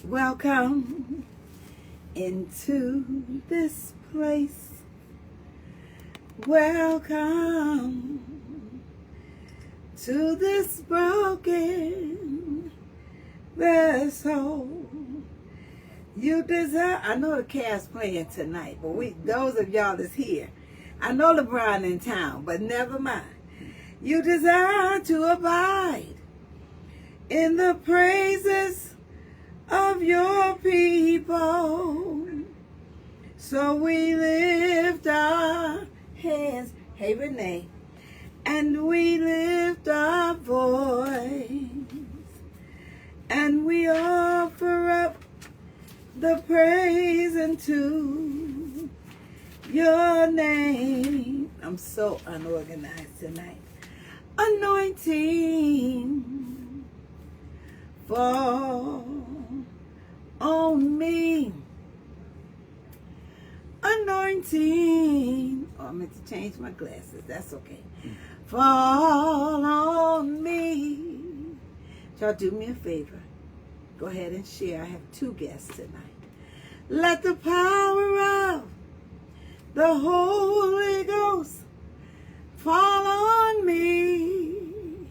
Welcome into this place. Welcome to this broken vessel. You deserve. I know the cast playing tonight, but those of y'all that's here, I know LeBron in town, but never mind. You desire to abide in the praises of your people. So we lift our hands, hey Renee, and we lift our voice, and we offer up the praise unto your name. I'm so unorganized tonight. Anointing fall on me. Anointing. Oh, I meant to change my glasses. That's okay. Fall on me. Y'all do me a favor. Go ahead and share. I have 2 guests tonight. Let the power of the Holy Ghost fall on me.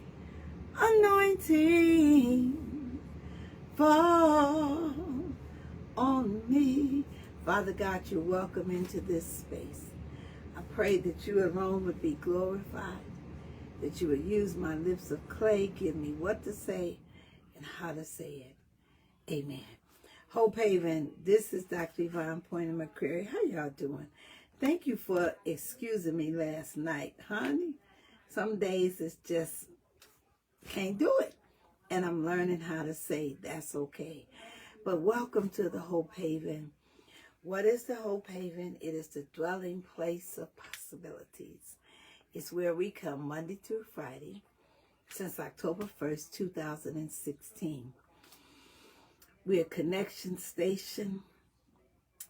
Anointing fall on me. Father God, you're welcome into this space. I pray that you alone would be glorified, that you would use my lips of clay, give me what to say and how to say it. Amen. Hope Haven, this is Dr. Yvonne Pointer McCrary. How y'all doing? Thank you for excusing me last night, honey. Some days it's just can't do it. And I'm learning how to say that's okay. But welcome to the Hope Haven. What is the Hope Haven? It is the dwelling place of possibilities. It's where we come Monday through Friday since October 1st, 2016. We're a connection station.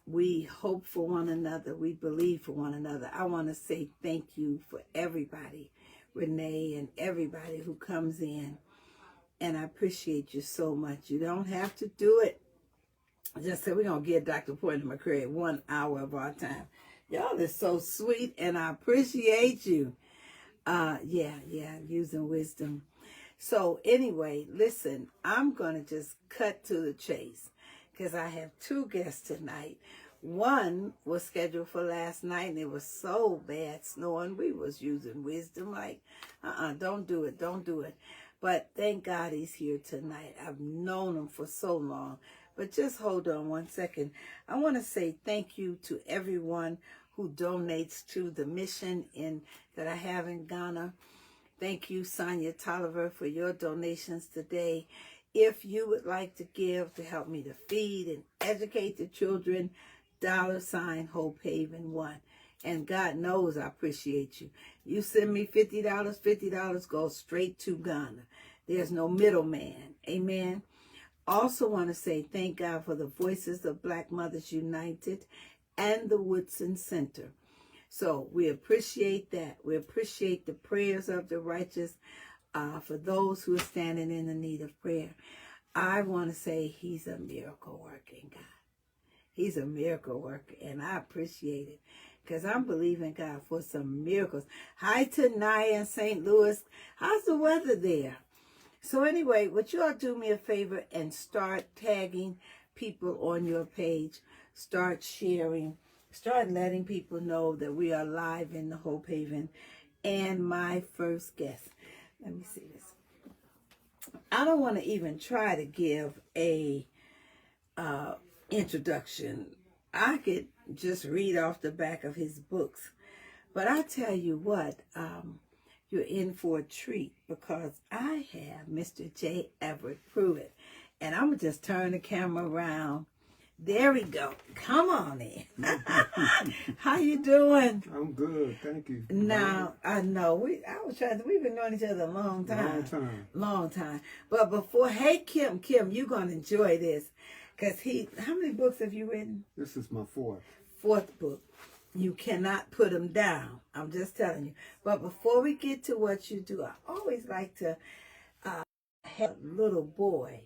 We hope for one another. We believe for one another. I want to say thank you for everybody, Renee and everybody who comes in. And I appreciate you so much. You don't have to do it. I just said we're going to give Dr. Pointer McCrary 1 hour of our time. Y'all are so sweet, and I appreciate you. Using wisdom. So anyway, listen, I'm going to just cut to the chase because I have 2 guests tonight. One was scheduled for last night, and it was so bad snowing. We was using wisdom like, don't do it. But thank God he's here tonight. I've known him for so long. But just hold on 1 second. I want to say thank you to everyone who donates to the mission that I have in Ghana. Thank you, Sonia Tolliver, for your donations today. If you would like to give to help me to feed and educate the children, $ Hope Haven 1. And God knows I appreciate you. You send me $50, $50 goes straight to Ghana. There's no middleman. Amen. Also want to say thank God for the Voices of Black Mothers United and the Woodson Center. So we appreciate that. We appreciate the prayers of the righteous for those who are standing in the need of prayer. I want to say he's a miracle working God. He's a miracle worker, and I appreciate it because I'm believing God for some miracles. Hi to Nia in St. Louis. How's the weather there? So anyway, would you all do me a favor and start tagging people on your page, start sharing, start letting people know that we are live in the Hope Haven. And my first guest, let me see this. I don't want to even try to give a introduction. I could just read off the back of his books. But I tell you what, you're in for a treat because I have Mr. J. Everett Pruitt. And I'm going to just turn the camera around. There we go. Come on in. How you doing? I'm good, thank you. Now, I know, we've been knowing each other a long time. But before, hey, Kim, you're going to enjoy this. Because how many books have you written? This is my 4th. 4th book. You cannot put them down. I'm just telling you. But before we get to what you do, I always like to have a little boy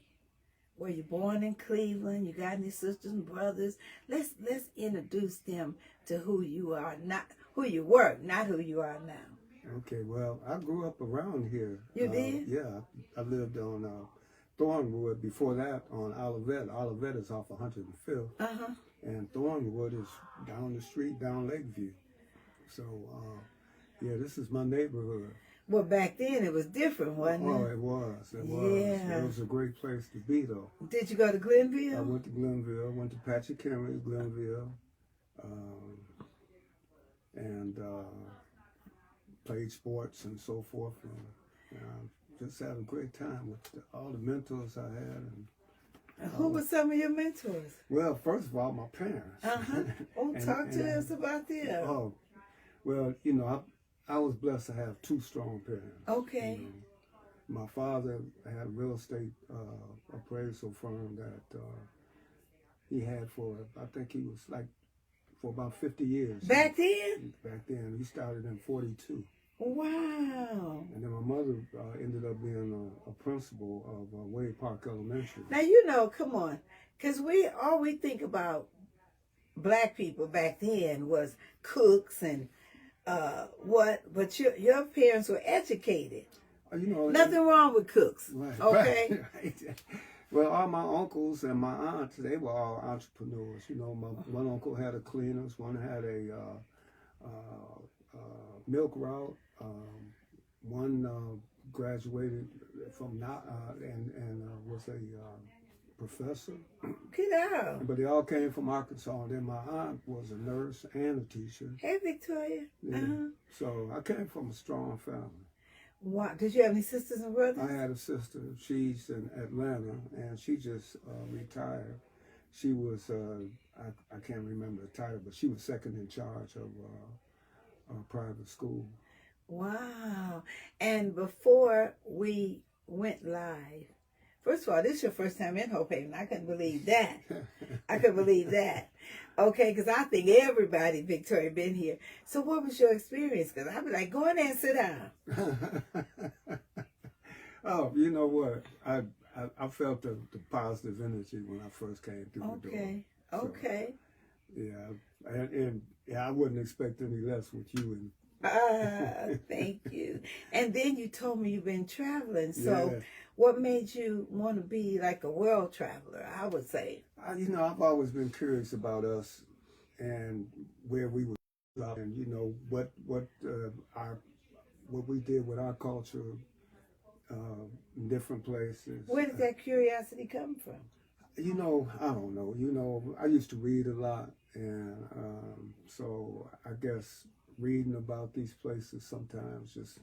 were you born in Cleveland? You got any sisters and brothers? Let's introduce them to who you are, not who you were, not who you are now. Okay, well, I grew up around here. You did? Yeah, I lived on Thornwood. Before that, on Olivet. Olivet is off 105th. Uh-huh. And Thornwood is down the street, down Lakeview. So, yeah, this is my neighborhood. Well, back then it was different, wasn't it? Oh, it was. It was. Yeah. It was a great place to be, though. Did you go to Glenville? I went to Glenville, went to Patrick Henry, Glenville, and played sports and so forth. And just had a great time with all the mentors I had. And who were some of your mentors? well, first of all, my parents. Uh-huh. Oh, talk to us about them. Oh, well, you know, I was blessed to have two strong parents. Okay. You know, my father had a real estate appraisal firm that he had for, I think he was like, for about 50 years. Back then? Back then. He started in 42. Wow. And then my mother ended up being a principal of Wade Park Elementary. Now, you know, come on. Because all we think about black people back then was cooks and but your parents were educated. You know, Nothing wrong with cooks. Right, Okay. right. Well, all my uncles and my aunts, they were all entrepreneurs. You know, one uncle had a cleaners, one had a milk route, one graduated from and was a professor. Get out. But they all came from Arkansas. And then my aunt was a nurse and a teacher. Hey, Victoria. Yeah. Uh-huh. So I came from a strong family. Wow. Did you have any sisters and brothers? I had a sister. She's in Atlanta, and she just retired. She was, I can't remember the title, but she was second in charge of a private school. Wow. And before we went live, first of all, this is your first time in Hope Haven. I couldn't believe that. I couldn't believe that. Okay, because I think everybody, Victoria, been here. So what was your experience? Because I'd be like, go in there and sit down. Oh, you know what? I felt the positive energy when I first came through the door. Okay, So, okay. yeah, and I wouldn't expect any less with you. Thank you. And then you told me you've been traveling. So Yeah. what made you want to be like a world traveler, I would say? You know, I've always been curious about us and where we were, and you know what we did with our culture in different places. Where did that curiosity come from? You know, I don't know. You know, I used to read a lot, and so I guess reading about these places sometimes just,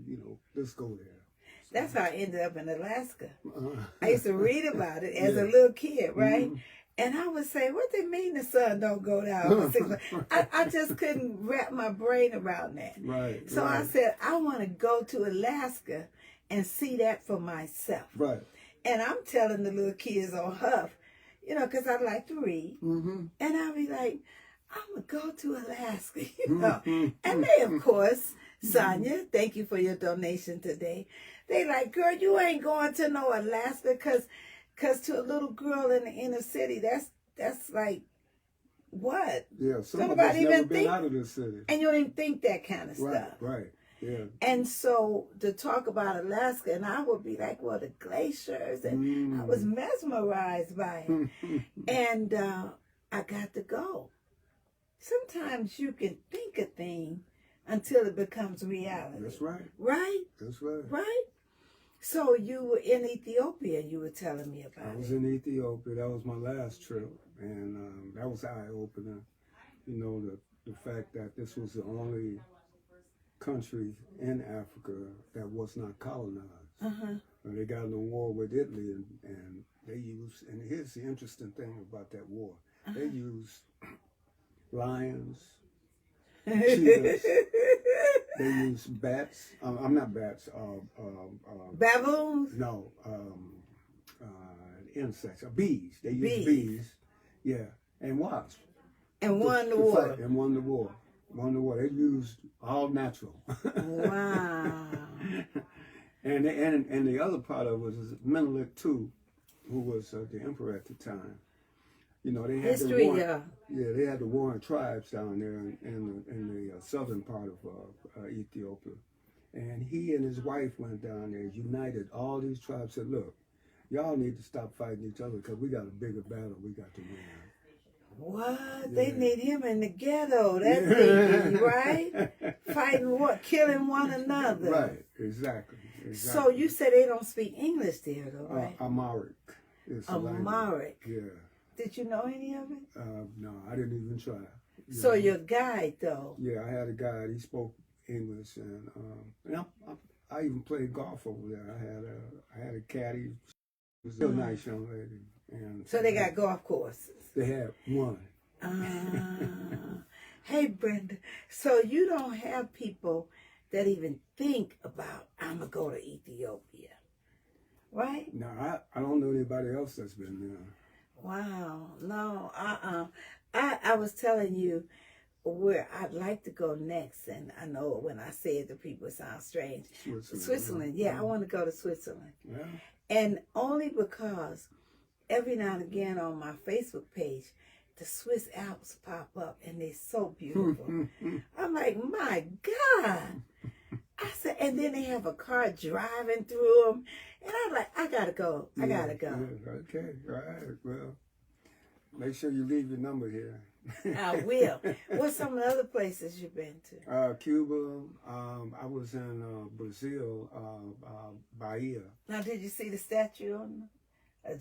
you know, let's go there. That's how I ended up in Alaska. Uh, I used to read about it as a Yeah. little kid, right? Mhm. And I would say, what they mean the sun don't go down for 6 months? I just couldn't wrap my brain around that. Right. So right, I said, I want to go to Alaska and see that for myself. right. And I'm telling the little kids on Huff, you know, because I like to read. Mm-hmm. And I'll be like, I'm going to go to Alaska, you know. Mhm. And they, of course, Sonia, thank you for your donation today. They like, girl, you ain't going to no Alaska because to a little girl in the inner city, that's like, what? Yeah, some of Nobody us even never been think- out of the city. And you don't even think that kind of Right, stuff. right. Yeah. And so to talk about Alaska, and I would be like, well, the glaciers, and I was mesmerized by it. And I got to go. Sometimes you can think a thing until it becomes reality. That's right. Right? That's right. Right? So you were in Ethiopia, you were telling me about I was it. in Ethiopia. That was my last trip, and that was eye-opening. You know, the fact that this was the only country in Africa that was not colonized. Uh-huh. And they got in a war with Italy, and they used, and here's the interesting thing about that war. They used lions, cheetahs, they used bats. I'm not bats. Baboons? No, insects, bees. They used Bees. bees. Yeah, and wasps. And won the to war. fight, and won the war. Won the war. They used all natural. Wow. And the other part of it was Menelik II who was the emperor at the time. You know, they had History, the war, yeah. they had the warring tribes down there in the southern part of Ethiopia. And he and his wife went down there, united all these tribes, said, look, y'all need to stop fighting each other because we got a bigger battle we got to win. What? Yeah. They need him in the ghetto. That's it, right? Fighting what? Killing one another. Right, exactly. So you said they don't speak English there, though, right? Amharic is the language. Amharic. Yeah. Did you know any of it? No, I didn't even try. So your guide, though? Yeah, I had a guide. He spoke English, and I even played golf over there. I had a caddy. She was a real nice young lady. And so they got golf courses? They had one. Hey, Brenda. So you don't have people that even think about, I'm going to go to Ethiopia, right? No, I don't know anybody else that's been there. Wow. No, I was telling you where I'd like to go next, and I know when I say it, the people sound strange. Switzerland. Yeah, I want to go to Switzerland. Yeah. And only because every now and again on my Facebook page, the Swiss Alps pop up, and they're so beautiful. I'm like, my God. I said, and then they have a car driving through them, and I'm like, I gotta go. I gotta go. Yeah, okay, all right. Well, make sure you leave your number here. I will. What's some of the other places you've been to? Cuba. I was in Brazil, Bahia. Now, did you see the statue on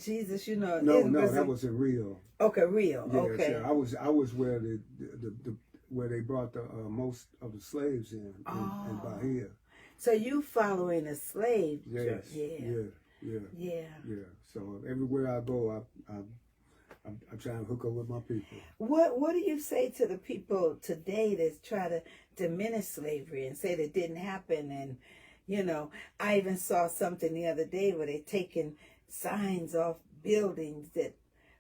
Jesus? You know, No, Brazil? that was in Rio. Okay, Rio. Yeah, okay. I was where where they brought the most of the slaves in Bahia. So you following a slave? Yes. Yeah. So everywhere I go, I'm trying to hook up with my people. What do you say to the people today that try to diminish slavery and say that it didn't happen? And, you know, I even saw something the other day where they're taking signs off buildings that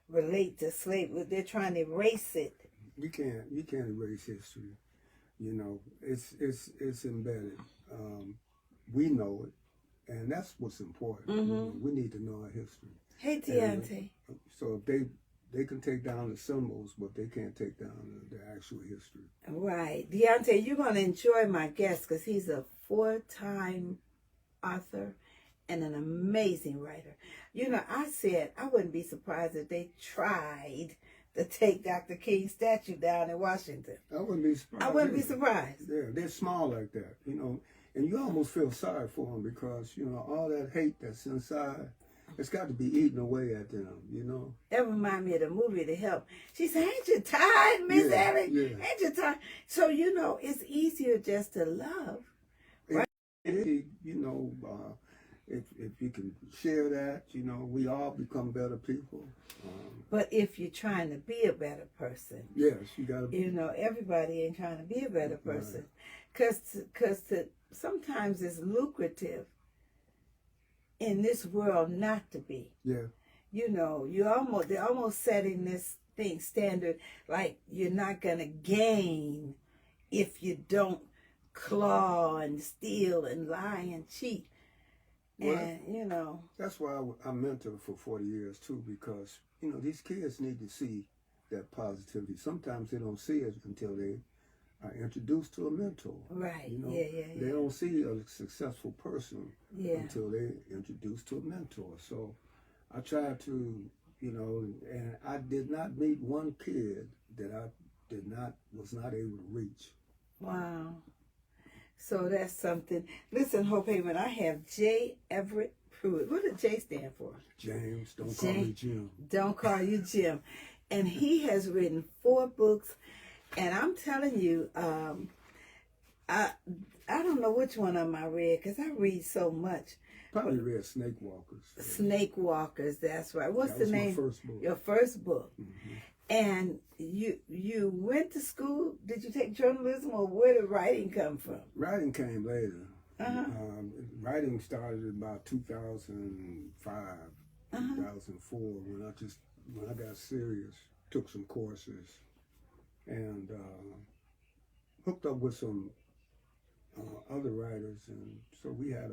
relate to slavery. They're trying to erase it. You can't erase history. You know, it's embedded. We know it, and that's what's important. Mm-hmm. You know, we need to know our history. Hey, Deontay. So if they can take down the symbols, but they can't take down the actual history. Right. Deontay, you're going to enjoy my guest because he's a 4-time author and an amazing writer. You know, I said I wouldn't be surprised if they tried to take Dr. King's statue down in Washington. I wouldn't be surprised. I wouldn't be surprised. Yeah, they're small like that, you know, and you almost feel sorry for them because, you know, all that hate that's inside, it's got to be eaten away at them, you know. That reminds me of the movie The Help. She said, ain't you tired, Miss Ellie? Yeah. Ain't you tired? So, you know, it's easier just to love. Right? You know, if you can share that, you know, we all become better people. But if you're trying to be a better person. Yes, you got to. You know, everybody ain't trying to be a better person. Because sometimes it's lucrative in this world not to be. Yeah. You know, they're almost setting this thing standard like you're not going to gain if you don't claw and steal and lie and cheat. Well, and, you know. That's why I mentored for 40 years, too, because, you know, these kids need to see that positivity. Sometimes they don't see it until they are introduced to a mentor. Right. You know, yeah. They don't see a successful person Yeah. until they introduced to a mentor. So I try to, you know, and I did not meet one kid that I was not able to reach. Wow. So that's something. Listen, Hope Haven, I have J. Everett Pruitt. What does J stand for? James, don't call me Jim. Don't call you Jim. And he has written 4 books. And I'm telling you, I don't know which one of them I read because I read so much. Probably read Snake Walkers. Snake Walkers, that's right. What's the name? My first book. Your first book. Mm-hmm. And you went to school. Did you take journalism, or where did writing come from? Writing came later. Uh-huh. Writing started about 2005, 2004 when I got serious, took some courses, and hooked up with some other writers, and so we had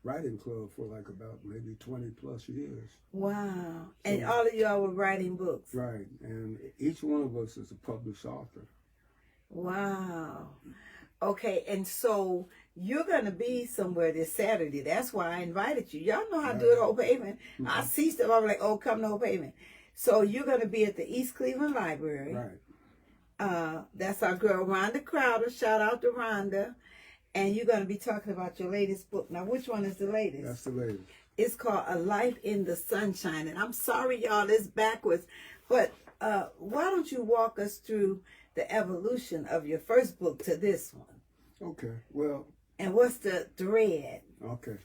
writing club for like about maybe 20 plus years. Wow. And So- all of y'all were writing books. Right. And each one of us is a published author. Wow. Okay, and so you're gonna be somewhere this Saturday. That's why I invited you. Y'all know how to do it, Hope Haven. I see stuff. I'm like, oh, come to Hope Haven. So you're gonna be at the East Cleveland Library. Right. That's our girl Rhonda Crowder. Shout out to Rhonda. And you're gonna be talking about your latest book. Now, which one is the latest? That's the latest. It's called A Life in the Sunshine. And I'm sorry, y'all, it's backwards. But why don't you walk us through the evolution of your first book to this one? Okay. Well, And what's the thread? okay.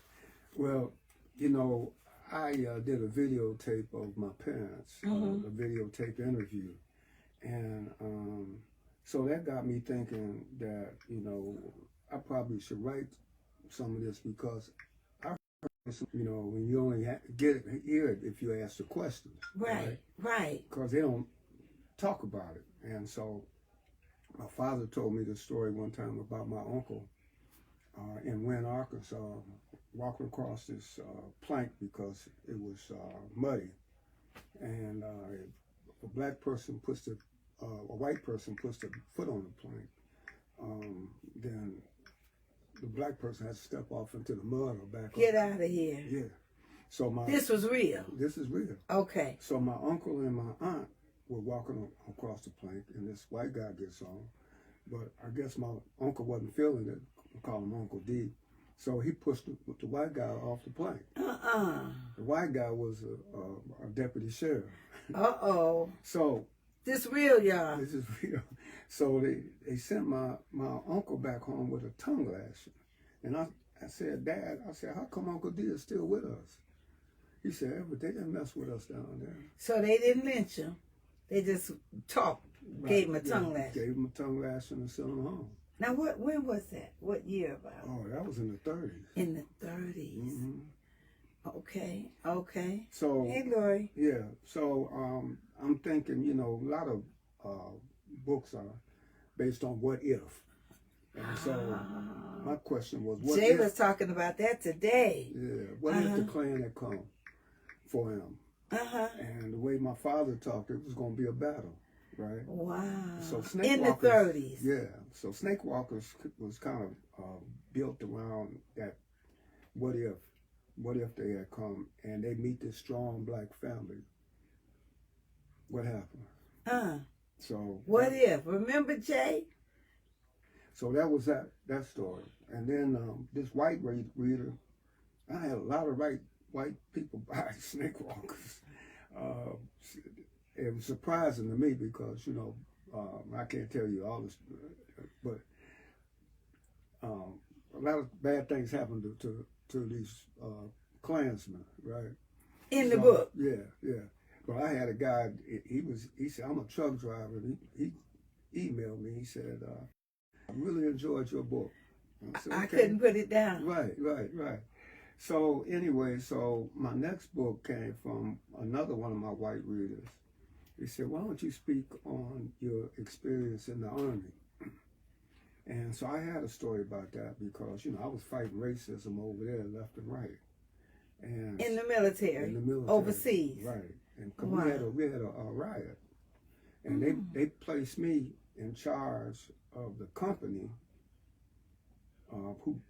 Well, you know, I did a videotape of my parents, a videotape interview. And so that got me thinking that, you know, I probably should write some of this because I heard, you know, when you only hear it if you ask the questions. Right. Because they don't talk about it. And so my father told me this story one time about my uncle in Wynn, Arkansas, walking across this plank because it was muddy. And a black person puts a white person puts their foot on the plank, then the black person has to step off into the mud or back Get up. out of here. Yeah. So This was real. this is real. Okay. So my uncle and my aunt were walking across the plank, and this white guy gets on. But I guess my uncle wasn't feeling it. We call him Uncle D. So he pushed the white guy off the plank. The white guy was a deputy sheriff. So This real, y'all. this is real. So they sent my uncle back home with a tongue lashing. And I said, Dad, I said, how come Uncle D is still with us? He said, but they didn't mess with us down there. So they didn't lynch him. They just talked, gave him a tongue lash. Gave him a tongue lashing and sent him home. Now, when was that? What year about? Oh, that was in the 30s. In the 30s. Okay. So, Hey, Lori. yeah. So I'm thinking, you know, a lot of books are based on what if. And so my question was, what Jay if? was talking about that today. Yeah. What if the Klan had come for him? And the way my father talked, it was going to be a battle, right? Wow. So Snake in the Walkers, 30s. Yeah. So Snake Walkers was kind of built around that. What if they had come and they meet this strong black family? What happened? So What if? Remember, Jay? So that was that story. And then this white reader, I had a lot of white people buy Snake Walkers. It was surprising to me because, you know, I can't tell you all this, but a lot of bad things happened to these Klansmen, right? In the book. Yeah. But I had a guy, he said, I'm a truck driver. And he emailed me, he said, I really enjoyed your book. Said, I okay. couldn't put it down. Right. So anyway, my next book came from another one of my white readers. He said, why don't you speak on your experience in the Army? And so I had a story about that because, you know, I was fighting racism over there left and right. And In the military. Overseas. Right. And Wow. we had a riot. And they placed me in charge of the company who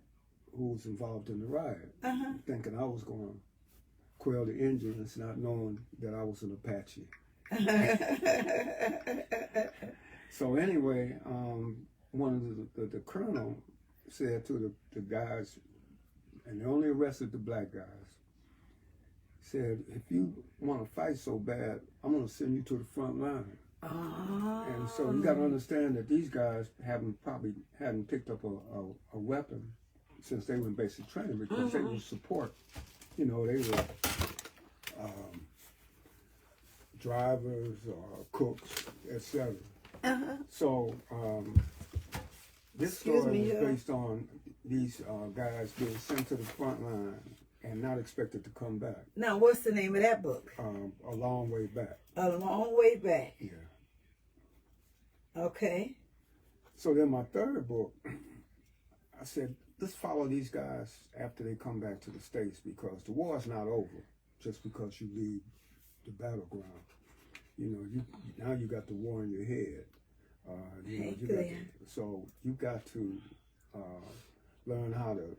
was involved in the riot, thinking I was going to quell the Indians, not knowing that I was an Apache. So anyway, one of the colonel said to the guys, and they only arrested the black guys, said, if you want to fight so bad, I'm going to send you to the front line. And so you got to understand that these guys probably hadn't picked up a weapon since they were in basic training because they would support, you know, they were drivers or cooks, etc. So this story was based on these guys being sent to the front line and not expected to come back. Now, what's the name of that book? A Long Way Back. A Long Way Back. Yeah. Okay. So then my third book, I said, let's follow these guys after they come back to the States, because the war is not over just because you leave the battleground. You know, now you got the war in your head. So you got to learn how to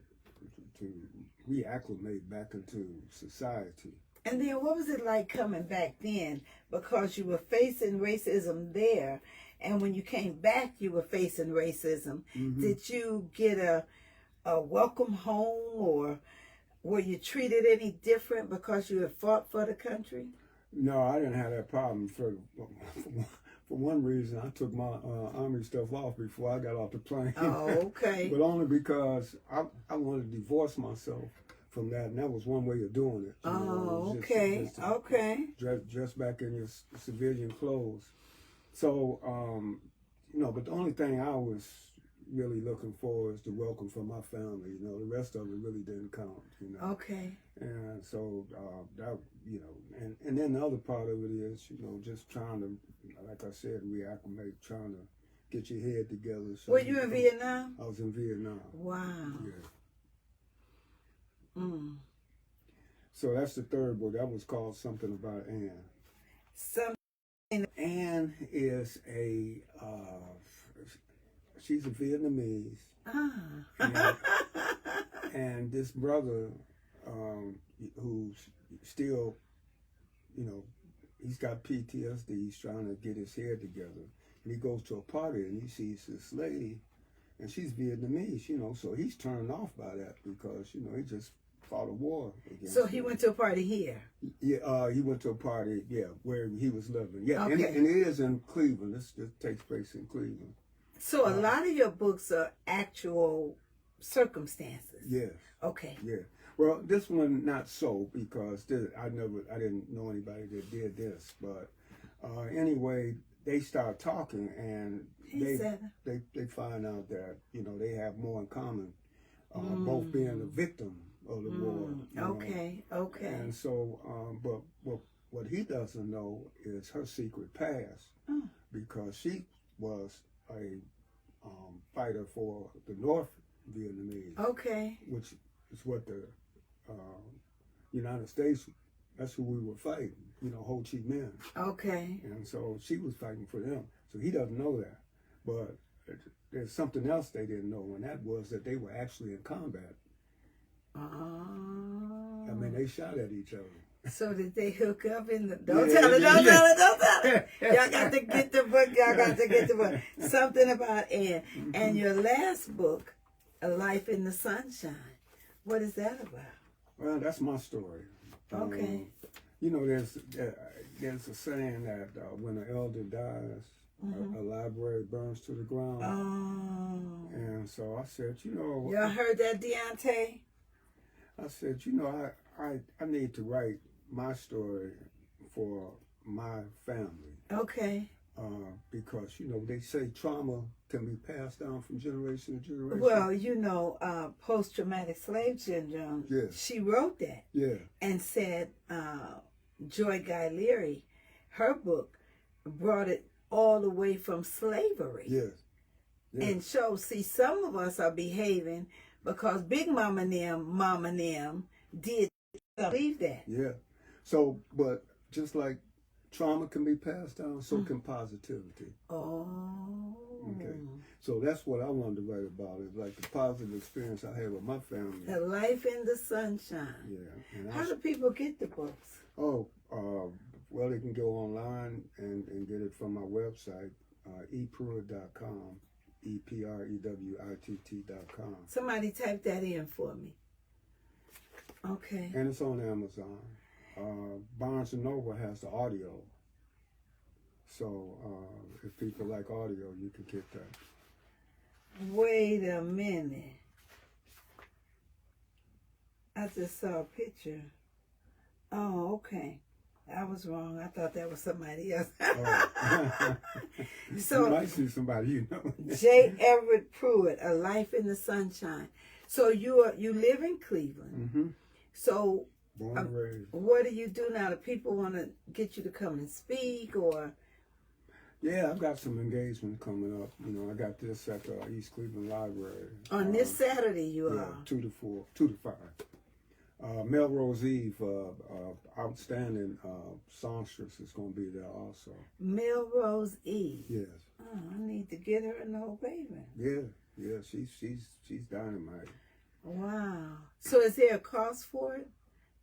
reacclimate back into society. And then what was it like coming back then? Because you were facing racism there, and when you came back, you were facing racism. Mm-hmm. Did you get a welcome home, or were you treated any different because you had fought for the country? No, I didn't have that problem. For one reason, I took my Army stuff off before I got off the plane. Oh, okay. But only because I wanted to divorce myself from that, and that was one way of doing it. Oh, okay, okay. Dress back in your civilian clothes. So, but the only thing I was really looking for is the welcome from my family. The rest of it really didn't count. Okay. And so that, and then the other part of it is, just trying to, like I said, reacclimate, trying to get your head together. So were you in Vietnam? I was in Vietnam. Wow. Yeah. Mm. So that's the third book. That was called Something About Ann. Ann is she's a Vietnamese. Ah. And this brother, who's still, he's got PTSD. He's trying to get his head together. And he goes to a party and he sees this lady, and she's Vietnamese, so he's turned off by that because, he just fought a war against So he went to a party here? Yeah, he went to a party, where he was living. Yeah, okay. and it is in Cleveland. This takes place in Cleveland. So a lot of your books are actual circumstances. Yes. Okay. Yeah. Well, this one not so, because I didn't know anybody that did this, but anyway, they start talking and they find out that they have more in common, both being a victim of the war. Okay. Okay. And so, but what he doesn't know is her secret past, because she was a fighter for the North Vietnamese. Okay. Which is what the United States, that's who we were fighting, Ho Chi Minh. Okay. And so she was fighting for them. So he doesn't know that. But there's something else they didn't know, and that was that they were actually in combat. Oh. I mean, they shot at each other. So did they hook up in the... Don't tell it. Y'all got to get the book. Something About Ann. Mm-hmm. And your last book, A Life in the Sunshine. What is that about? Well, that's my story. Okay. There's a saying that when an elder dies, a library burns to the ground. Oh. And so I said, Y'all heard that, Deontay? I said, I need to write my story for my family. Okay. Because, they say trauma can be passed down from generation to generation. Well, post-traumatic slave syndrome, she wrote that. Yeah. And said Joy Guy Leary, her book, brought it all the way from slavery. Yes. And so, see, some of us are behaving because Big Mama them did believe that. Yeah. So, but just like trauma can be passed down, so can positivity. Oh. Okay. So that's what I wanted to write about, is like the positive experience I had with my family. A Life in the Sunshine. Yeah. And how do people get the books? Oh, well, they can go online and get it from my website, epruitt.com, EPREWITT.com. Somebody type that in for me. Okay. And it's on Amazon. Barnes & Noble has the audio. So if people like audio, you can get that. Wait a minute. I just saw a picture. Oh, okay. I was wrong. I thought that was somebody else. Oh. So, you might see somebody J. Everett Pruitt, A Life in the Sunshine. So you live in Cleveland. Mm-hmm. So born and raised. What do you do now? Do people want to get you to come and speak, or? Yeah, I've got some engagement coming up. You know, I got this at the East Cleveland Library. On this Saturday, you Yeah, are. 2 to 5. Melrose Eve, outstanding songstress is going to be there also. Melrose Eve. Yes. Oh, I need to get her in Old Haven. Yeah, she's dynamite. Wow. So is there a cost for it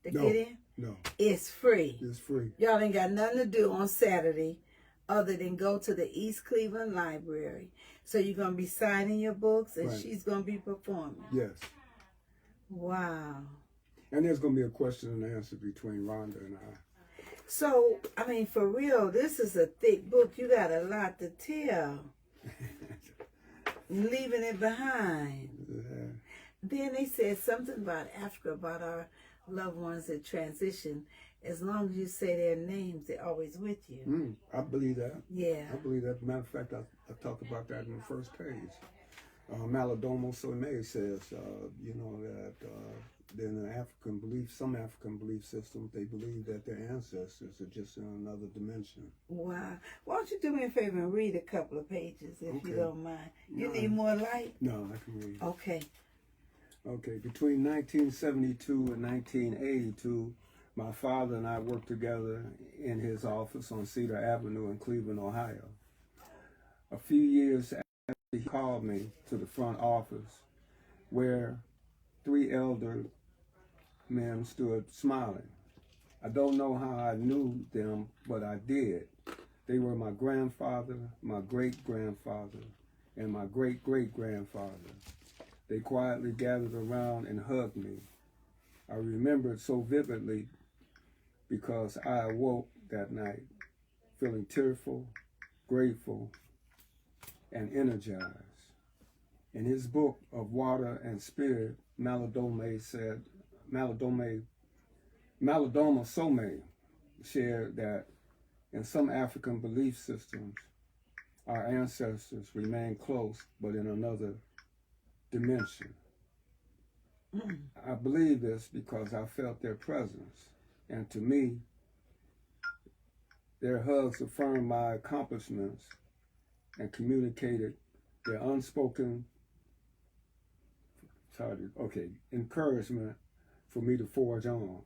to No. get in? No, It's free. it's free. Y'all ain't got nothing to do on Saturday other than go to the East Cleveland Library. So you're going to be signing your books and Right. she's going to be performing. Yes. Wow. And there's going to be a question and answer between Rhonda and I. So, I mean, for real, this is a thick book. You got a lot to tell. Leaving it behind. Yeah. Then they said something about Africa, about our loved ones that transition. As long as you say their names, they're always with you. I believe that. Yeah. I believe that. Matter of fact, I talked about that in the first page. Maladomo Somé says, you know, that in the African belief, some African belief systems, they believe that their ancestors are just in another dimension. Wow. Why don't you do me a favor and read a couple of pages, if you Okay. don't mind? You No. need more light? No, I can read. Okay. Okay, between 1972 and 1982, my father and I worked together in his office on Cedar Avenue in Cleveland, Ohio. A few years after, he called me to the front office where 3 elder men stood smiling. I don't know how I knew them, but I did. They were my grandfather, my great-grandfather, and my great-great-grandfather. They quietly gathered around and hugged me. I remember it so vividly because I awoke that night feeling tearful, grateful, and energized. In his book of Water and Spirit, Malidoma Somé shared that in some African belief systems, our ancestors remain close, but in another dimension. I believe this because I felt their presence, and to me, their hugs affirmed my accomplishments and communicated their unspoken encouragement for me to forge on.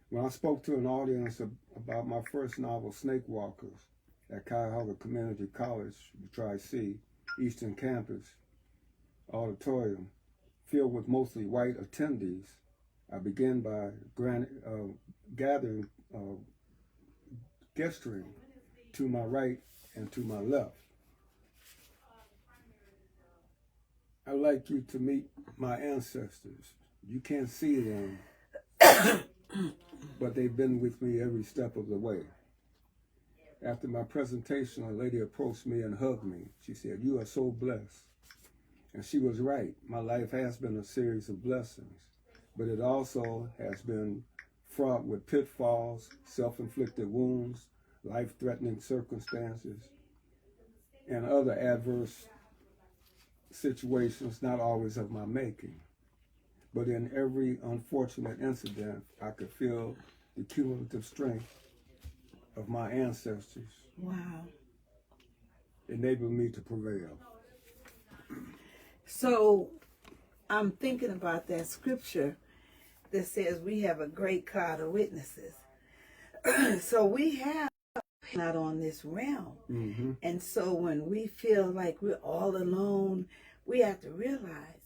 When I spoke to an audience about my first novel, Snake Walkers, at Cuyahoga Community College, Tri-C, Eastern Campus Auditorium, filled with mostly white attendees, I began by gesturing to my right and to my left. I'd like you to meet my ancestors. You can't see them, but they've been with me every step of the way. After my presentation, a lady approached me and hugged me. She said, "You are so blessed." And she was right. My life has been a series of blessings, but it also has been fraught with pitfalls, self-inflicted wounds, life-threatening circumstances, and other adverse situations not always of my making. But in every unfortunate incident, I could feel the cumulative strength of my ancestors. Wow. Enable me to prevail. So I'm thinking about that scripture that says we have a great cloud of witnesses. So we have not on this realm. Mm-hmm. And so when we feel like we're all alone, we have to realize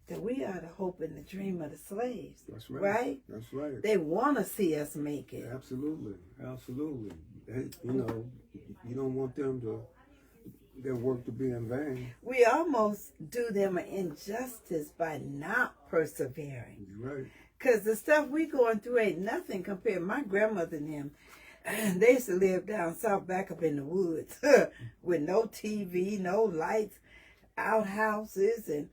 that we are the hope and the dream of the slaves. That's right. Right? That's right. They want to see us make it. Absolutely. Absolutely. They, you don't want them to, their work to be in vain. We almost do them an injustice by not persevering. You're right. Because the stuff we going through ain't nothing compared. My grandmother and them, they used to live down south back up in the woods with no TV, no lights, outhouses, and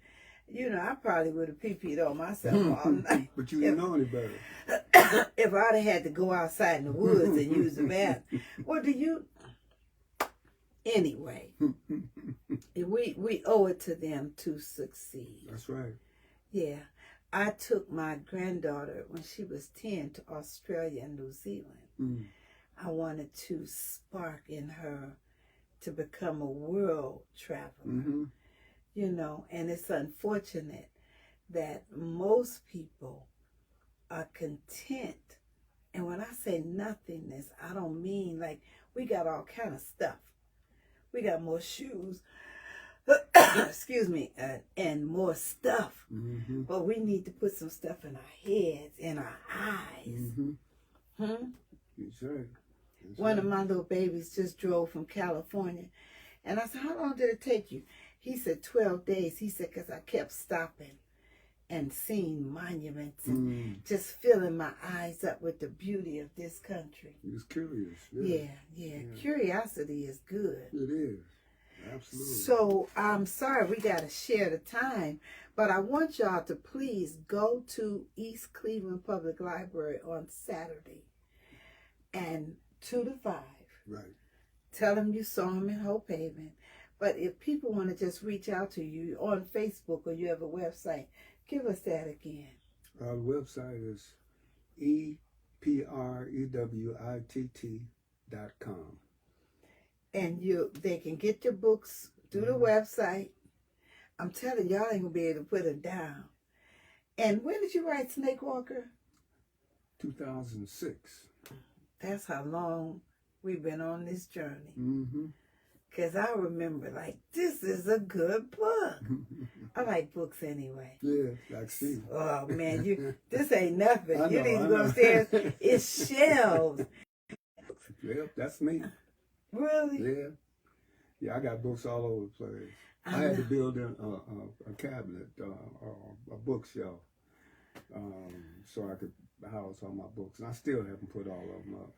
I probably would have pee-peed on myself all night. But you didn't know any better. If I'd have had to go outside in the woods and use the bathroom. Well, anyway, we owe it to them to succeed. That's right. Yeah. I took my granddaughter when she was 10 to Australia and New Zealand. I wanted to spark in her to become a world traveler. Mm-hmm. You know, and it's unfortunate that most people are content. And when I say nothingness, I don't mean like we got all kind of stuff. We got more shoes, excuse me, and more stuff. Mm-hmm. But we need to put some stuff in our heads, in our eyes. Mm-hmm. That's right. One of my little babies just drove from California. And I said, how long did it take you? He said, 12 days. He said, because I kept stopping and seeing monuments and just filling my eyes up with the beauty of this country. He was curious. Yeah. Curiosity is good. It is. Absolutely. So I'm sorry we got to share the time, but I want y'all to please go to East Cleveland Public Library on Saturday and 2 to 5. Right. Tell them you saw them in Hope Haven. But if people want to just reach out to you on Facebook or you have a website, give us that again. Our website is eprewitt.com. And they can get your books through the website. I'm telling y'all ain't gonna be able to put them down. And when did you write Snake Walker? 2006. That's how long we've been on this journey. Mm-hmm. Because I remember, like, this is a good book. I like books anyway. Yeah, I see. Oh, man, this ain't nothing. I You know, need to I go know. upstairs. It's shelves. Yep, that's me. Really? Yeah, I got books all over the place. I I had to know. build a cabinet, a bookshelf, so I could house all my books. And I still haven't put all of them up.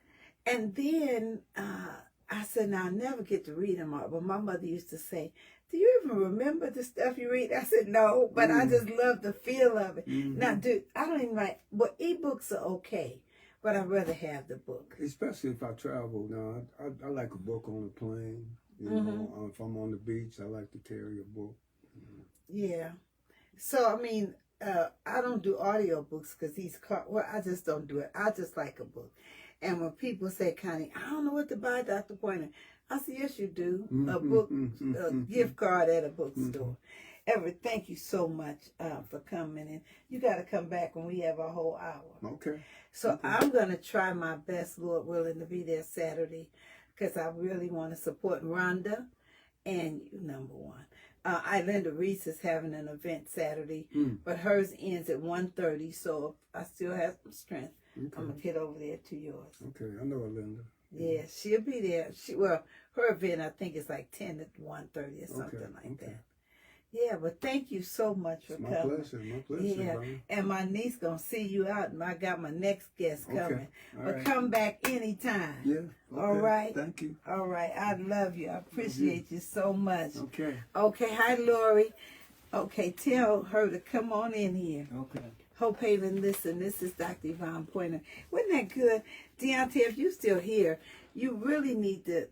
And then I said, now, I'll never get to read them all. But my mother used to say, do you even remember the stuff you read? I said, no, but I just love the feel of it. Mm-hmm. Now, dude, I don't even write, well, ebooks are okay, but I'd rather have the book. Especially if I travel. Now, I like a book on the plane. You know, if I'm on the beach, I like to carry a book. Yeah. So, I mean, I don't do audiobooks because I just don't do it. I just like a book. And when people say, Connie, I don't know what to buy, Dr. Pointer, I say, yes, you do. A book, a gift card at a bookstore. Everett, thank you so much for coming in. You got to come back when we have a whole hour. Okay. So I'm going to try my best, Lord willing, to be there Saturday because I really want to support Rhonda and you, number one. Linda Reese is having an event Saturday, but hers ends at 1:30, so I still have some strength. Okay. I'm going to get over there to yours. Okay, I know Linda. Yeah, she'll be there. Her event, I think, is like 10 to 1:30 or something like that. Yeah, but thank you so much for coming. My pleasure, Yeah, Brian. and my niece going to see you out, and I got my next guest coming. All But right. come back anytime. Yeah. Okay. All right. Thank you. All right. I love you. I appreciate you so much. Okay. Okay. Hi, Lori. Okay. Tell her to come on in here. Okay. Hope Haven, listen. This is Dr. Yvonne Pointer. Wasn't that good? Deontay, if you're still here, you really need to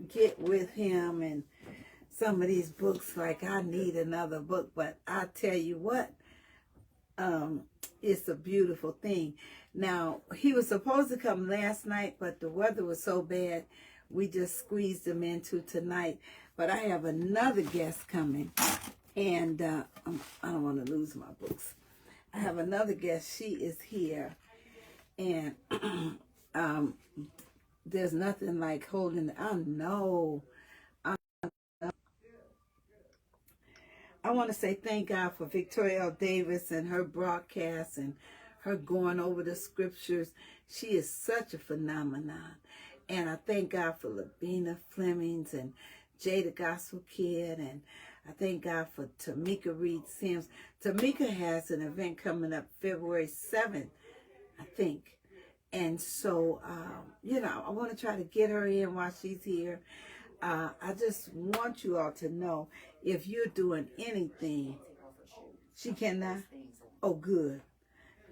get with him and some of these books. Like, I need another book. But I tell you what, it's a beautiful thing. Now, he was supposed to come last night, but the weather was so bad, we just squeezed him into tonight. But I have another guest coming, and I don't want to lose my books. I have another guest. She is here, and there's nothing like holding. I know. I want to say thank God for Victoria L. Davis and her broadcast and her going over the scriptures. She is such a phenomenon. And I thank God for Labina Flemings and Jay the Gospel Kid. And I thank God for Tamika Reed Sims. Tamika has an event coming up February 7th, I think. And so, I want to try to get her in while she's here. I just want you all to know, if you're doing anything, she cannot. Oh, good.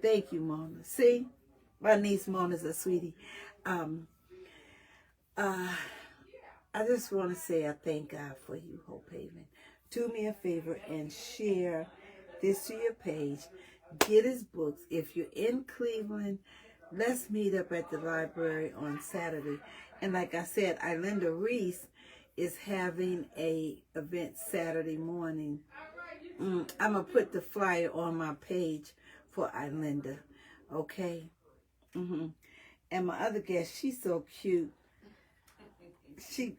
Thank you, Mona. See, my niece Mona's a sweetie. I just want to say I thank God for you, Hope Haven. Do me a favor and share this to your page. Get his books. If you're in Cleveland, let's meet up at the library on Saturday. And like I said, Ilinda Reese is having a event Saturday morning. I'm going to put the flyer on my page for Ilinda. Okay? And my other guest, she's so cute. She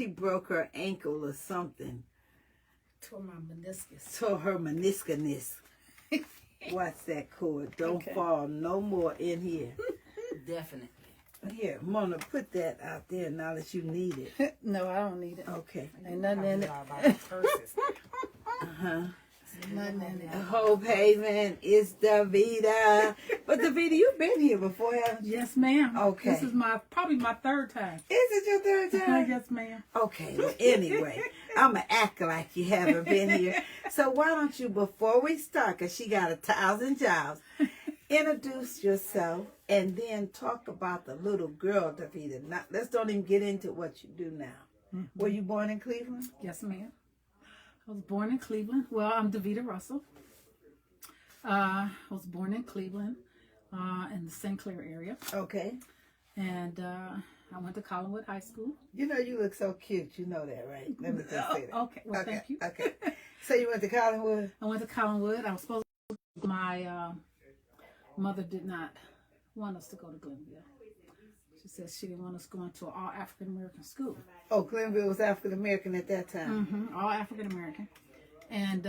broke her ankle or something. Tore my meniscus. Tore her meniscus. Watch that cord. Don't fall no more in here. Definitely. Here, Mona, put that out there now that you need it. No, I don't need it. Okay. Ain't nothing in it. Nothing in it. Hope Haven is Davida. But Davida, you've been here before, haven't you? Yes, ma'am. Okay. This is probably my third time. Is it your third time? Yes, ma'am. Okay, well, anyway, I'm going to act like you haven't been here. So why don't you, before we start, because she got 1,000 jobs, introduce yourself and then talk about the little girl, Davida. Now, let's don't even get into what you do now. Were you born in Cleveland? Yes, ma'am. I was born in Cleveland. Well, I'm Davida Russell. I was born in Cleveland in the St. Clair area. Okay. And I went to Collinwood High School. You know you look so cute. You know that, right? Let me just say that. Okay. Well, thank you. Okay. So you went to Collinwood? I went to Collinwood. I was supposed to. My mother did not want us to go to Glenville. She said she didn't want us going to an all African American school. Oh, Glenville was African American at that time. All African American. And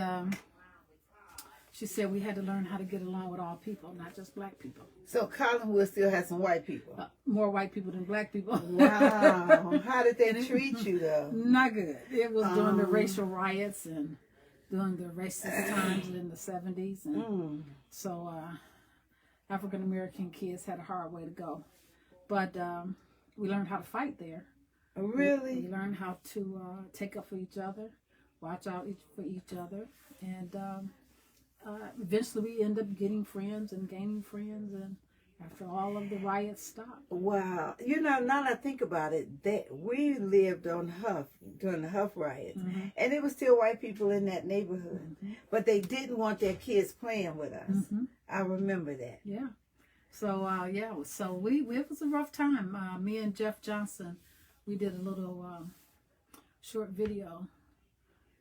she said we had to learn how to get along with all people, not just black people. So Collinwood still has some white people. More white people than black people. Wow. How did they treat you though? Not good. It was during the racial riots and during the racist times in the 70s. And so African American kids had a hard way to go. But we learned how to fight there. Really? We learned how to take up for each other, watch out for each other. And eventually we end up getting friends and gaining friends. And after all of the riots stopped. Wow. You know, now that I think about it, that we lived on Huff during the Huff riots. And it was still white people in that neighborhood. But they didn't want their kids playing with us. I remember that. Yeah. So, so it was a rough time. Me and Jeff Johnson, we did a little short video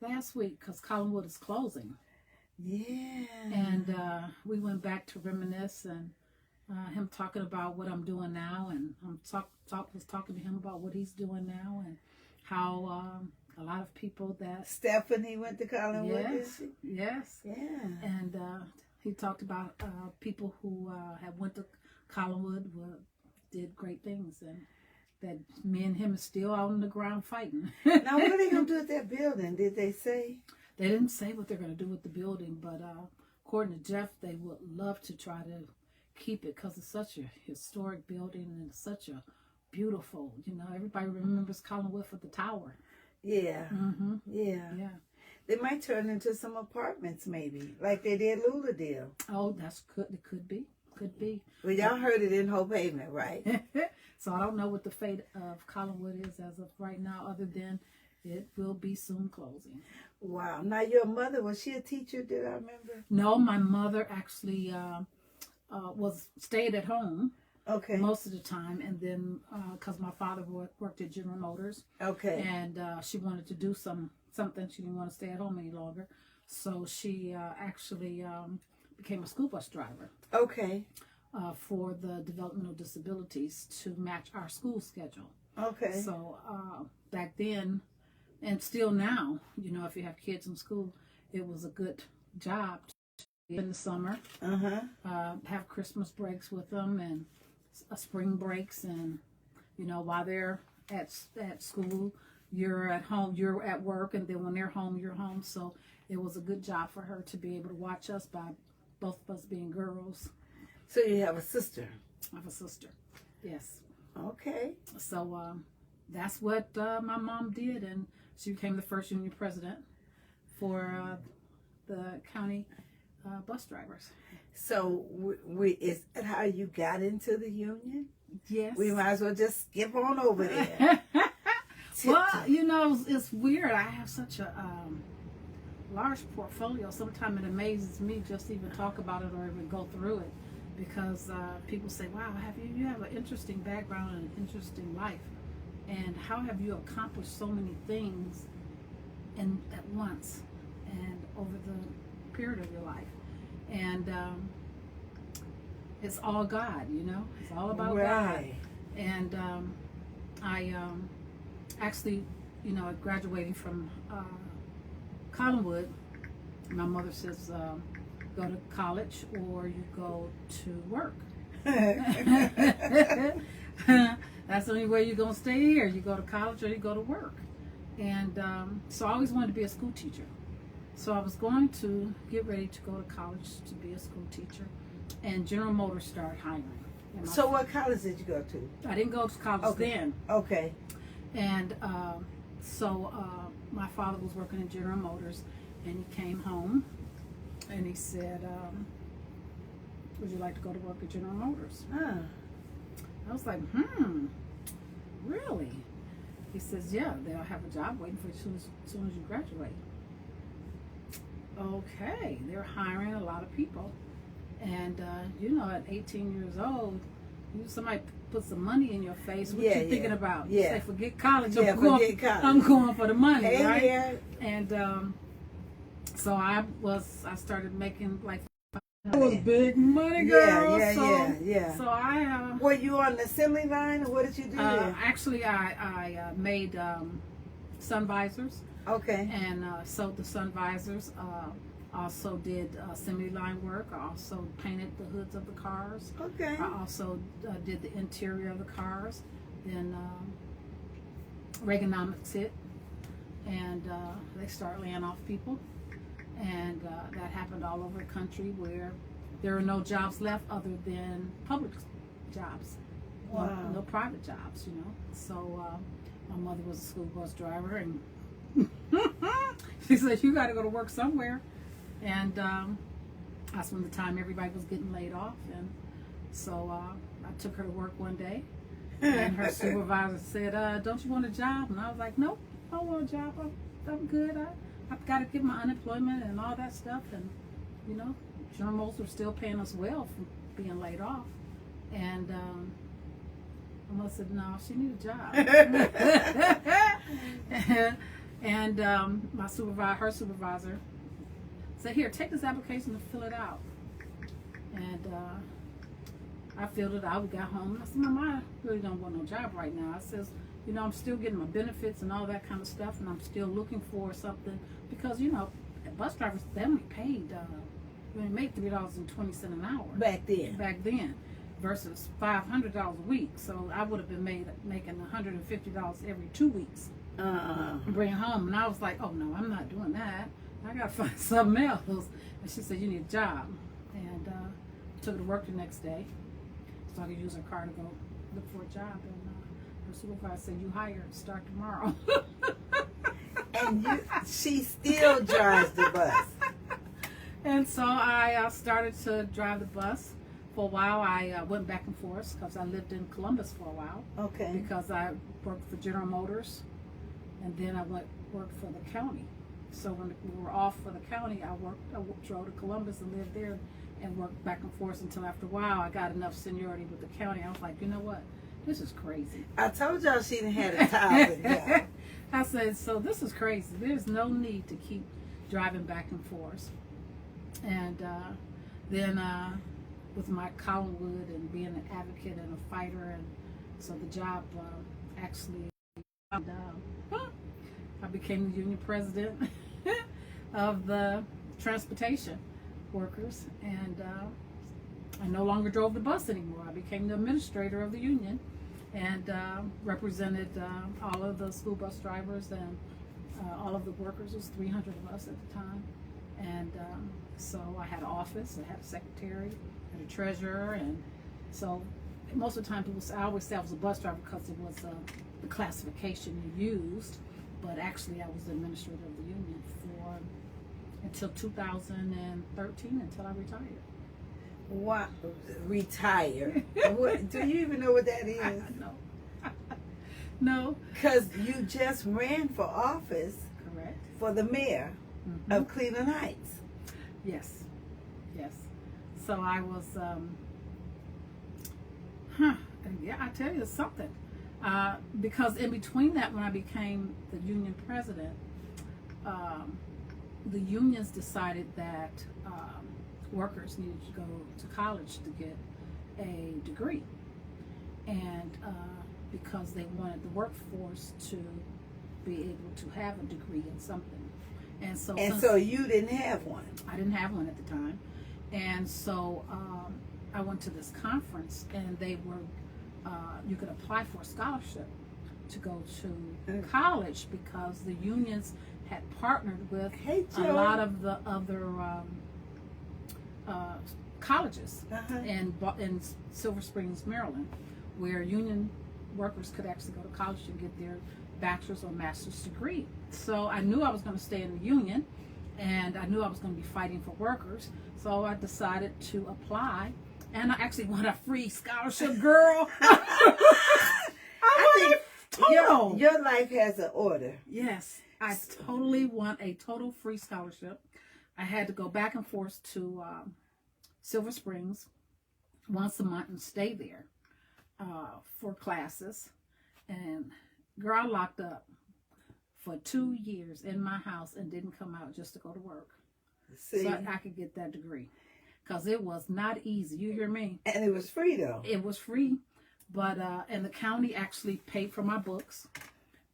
last week because Collinwood is closing. Yeah. And we went back to reminisce and him talking about what I'm doing now. And was talking to him about what he's doing now and how a lot of people that... Stephanie went to Collinwood, did she? Yes. Yeah. And... he talked about people who have went to Collinwood, did great things, and that me and him is still out on the ground fighting. Now, what are they going to do with that building? Did they say? They didn't say what they're going to do with the building, but according to Jeff, they would love to try to keep it because it's such a historic building and it's such a beautiful, everybody remembers Collinwood for the tower. Yeah. Yeah. Yeah. They might turn into some apartments, maybe, like they did Luladale. Oh, it could be. Well, y'all heard it in Hope Haven, right? So I don't know what the fate of Collinwood is as of right now, other than it will be soon closing. Wow. Now, your mother, was she a teacher, did I remember? No, my mother actually stayed at home. Okay. Most of the time, and then because my father worked at General Motors. Okay. And she wanted to do something. She didn't want to stay at home any longer. So she actually became a school bus driver. Okay. For the developmental disabilities to match our school schedule. Okay. So back then, and still now, if you have kids in school, it was a good job in the summer. Have Christmas breaks with them and spring breaks, and while they're at school, you're at home, you're at work, and then when they're home, you're home. So it was a good job for her to be able to watch us, by both of us being girls. So you have a sister? I have a sister, yes. Okay. So that's what my mom did, and she became the first union president for the county bus drivers. So is that how you got into the union? Yes. We might as well just skip on over there. Well, it's weird. I have such a large portfolio. Sometimes it amazes me just to even talk about it or even go through it, because people say, "Wow, you have an interesting background and an interesting life, and how have you accomplished so many things at once and over the period of your life?" And it's all God, It's all about God. And I actually, graduating from Collinwood, my mother says, go to college or you go to work. That's the only way you're going to stay here. You go to college or you go to work. And so I always wanted to be a school teacher. So I was going to get ready to go to college to be a school teacher. And General Motors started hiring. So what college did you go to? I didn't go to college then. Okay. And so my father was working in General Motors, and he came home, and he said, would you like to go to work at General Motors? I was like, really? He says, yeah, they'll have a job waiting for you as soon as you graduate. Okay, they're hiring a lot of people. And, at 18 years old, somebody put some money in your face. What you thinking about? Yeah. You say, forget college. College. I'm going for the money, right? Yeah. And so I started making like, it was big money, girl. Yeah. So I were you on the assembly line, or what did you do there? actually I made sun visors. Okay. And sewed the sun visors. Also did assembly line work. I also painted the hoods of the cars. Okay. I also did the interior of the cars. Then Reaganomics hit, and they started laying off people. And that happened all over the country, where there are no jobs left other than public jobs. Wow. No private jobs, So my mother was a school bus driver, and she said, you got to go to work somewhere. And that's when the time everybody was getting laid off. And so I took her to work one day, and her supervisor said, don't you want a job? And I was like, nope, I don't want a job. I'm good. I've got to get my unemployment and all that stuff. And, General Motors were still paying us well for being laid off. And I must have said, no, she needs a job. And my her supervisor said, here, take this application and fill it out. And I filled it out. We got home. And I said, Mama, I really don't want no job right now. I says, I'm still getting my benefits and all that kind of stuff, and I'm still looking for something because, bus drivers, they only paid, they made $3.20 an hour. Back then. Versus $500 a week. So I would have been making $150 every 2 weeks. Bring home. And I was like, oh no, I'm not doing that. I gotta find something else. And she said, you need a job. And took her to work the next day so I could use her car to go look for a job. And her supervisor said, you hired, start tomorrow. And she still drives the bus. And so I started to drive the bus. For a while, I went back and forth because I lived in Columbus for a while. Okay. Because I worked for General Motors, and then I worked for the county. So when we were off for the county, I drove to Columbus and lived there and worked back and forth until after a while I got enough seniority with the county. I was like, you know what? This is crazy. I told y'all she done had a thousand jobs. I said, so this is crazy. There's no need to keep driving back and forth. And then with my Collinwood and being an advocate and a fighter, and so the job actually, I became the union president of the transportation workers, and I no longer drove the bus anymore. I became the administrator of the union and represented all of the school bus drivers and all of the workers. It was 300 of us at the time. And so I had an office, I had a secretary, I had a treasurer, and so most of the time people say, I always say I was a bus driver because it was the classification you used, but actually I was the administrator of the union until 2013, until I retired. What? Retire? What, do you even know what that is? No. No. Because you just ran for office. Correct. For the mayor of Cleveland Heights. Yes. Yes. So I was Huh. Yeah, I tell you something. Because in between that, when I became the union president, um, the unions decided that workers needed to go to college to get a degree, and because they wanted the workforce to be able to have a degree in something, and so you didn't have one. I didn't have one at the time, and so I went to this conference, and they were you could apply for a scholarship to go to college because the unions had partnered with a lot of the other colleges in Silver Springs, Maryland, where union workers could actually go to college and get their bachelor's or master's degree. So I knew I was going to stay in the union, and I knew I was going to be fighting for workers. So I decided to apply, and I actually won a free scholarship, girl. I think your life has an order. Yes, I totally won a total free scholarship. I had to go back and forth to Silver Springs once a month and stay there for classes. And girl, I locked up for 2 years in my house and didn't come out just to go to work. See? So I could get that degree. Because it was not easy. You hear me? And it was free, though. It was free. But, and the county actually paid for my books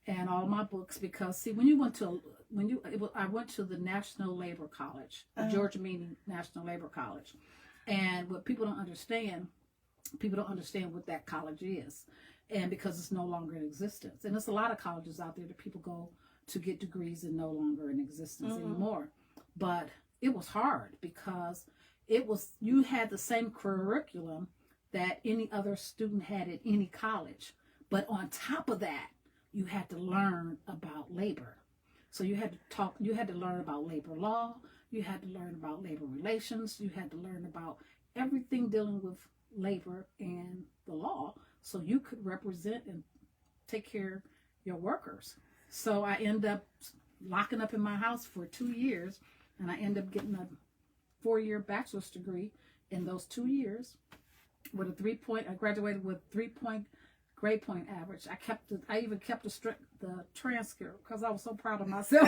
and all my books because, see, when you went to, I went to the National Labor College, the Georgia Meany National Labor College. And what people don't understand what that college is. And because it's no longer in existence. And there's a lot of colleges out there that people go to get degrees and no longer in existence anymore. But it was hard because you had the same curriculum that any other student had at any college. But on top of that, you had to learn about labor. So you had to learn about labor law, you had to learn about labor relations, you had to learn about everything dealing with labor and the law so you could represent and take care of your workers. So I end up locking up in my house for 2 years, and I end up getting a 4-year bachelor's degree in those 2 years with I graduated with 3-point grade point average. I even kept the transcript because I was so proud of myself.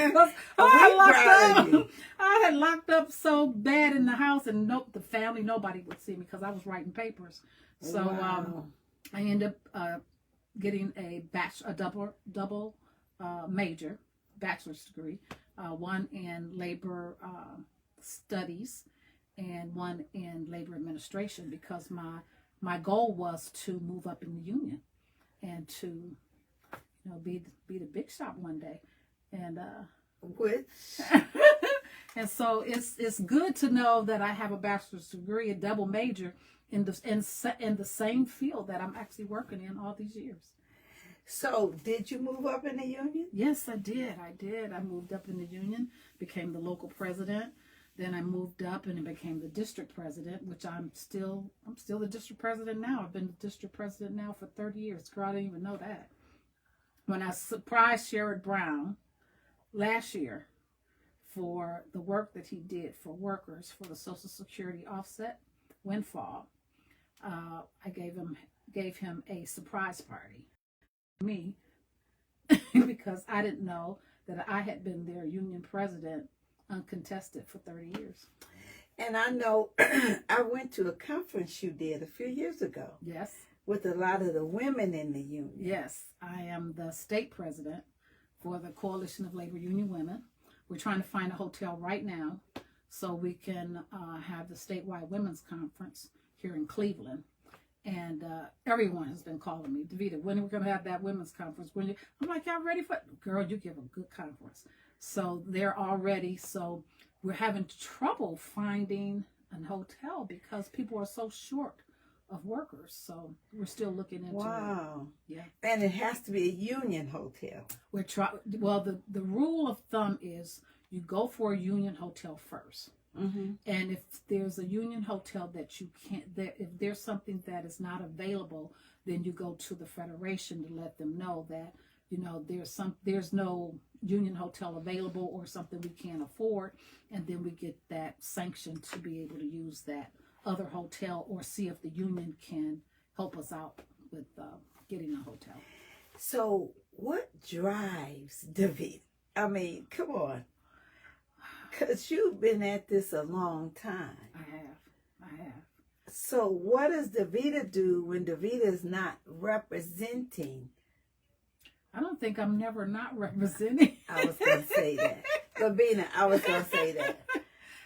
I had locked up so bad in the house, and the family, nobody would see me because I was writing papers. So I ended up getting a double major bachelor's degree, one in labor studies and one in labor administration, because my goal was to move up in the union and to be the big shot one day. And and so it's good to know that I have a bachelor's degree, a double major in the same field that I'm actually working in all these years. So did you move up in the union? Yes, I did. I moved up in the union, became the local president. Then I moved up and became the district president, which I'm still the district president now. I've been the district president now for 30 years. Girl, I didn't even know that. When I surprised Sherrod Brown last year for the work that he did for workers for the Social Security offset windfall, I gave him a surprise party. Me, because I didn't know that I had been their union president uncontested for 30 years. And I know I went to a conference you did a few years ago. Yes. With a lot of the women in the union. Yes. I am the state president for the Coalition of Labor Union Women. We're trying to find a hotel right now so we can have the statewide women's conference here in Cleveland. And everyone has been calling me, Davita, when are we going to have that women's conference? I'm like, y'all ready for it? Girl, you give a good conference. So they're all ready. So we're having trouble finding a hotel because people are so short of workers. So we're still looking into it. Wow. Yeah. And it has to be a union hotel. Well, the rule of thumb is you go for a union hotel first. Mm-hmm. And if there's a union hotel that you can't, if there's something that is not available, then you go to the federation to let them know that, there's no union hotel available or something we can't afford. And then we get that sanction to be able to use that other hotel or see if the union can help us out with getting a hotel. So what drives David? I mean, come on. Because you've been at this a long time. I have. So what does Davida do when Davida is not representing? I don't think I'm never not representing. I was going to say that. Gabina, I was going to say that.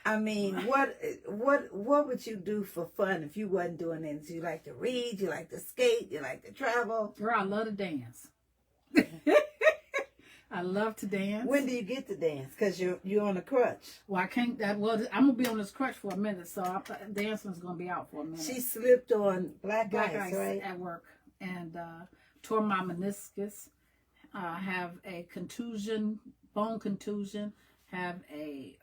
I mean, what would you do for fun if you wasn't doing anything? You like to read, you like to skate, you like to travel? Girl, I love to dance. I love to dance. When do you get to dance? Because you're on a crutch. Well, I can't. Well, I'm gonna be on this crutch for a minute, so dancing's gonna be out for a minute. She slipped on black ice, right? At work and tore my meniscus. Have a contusion, bone contusion. Have a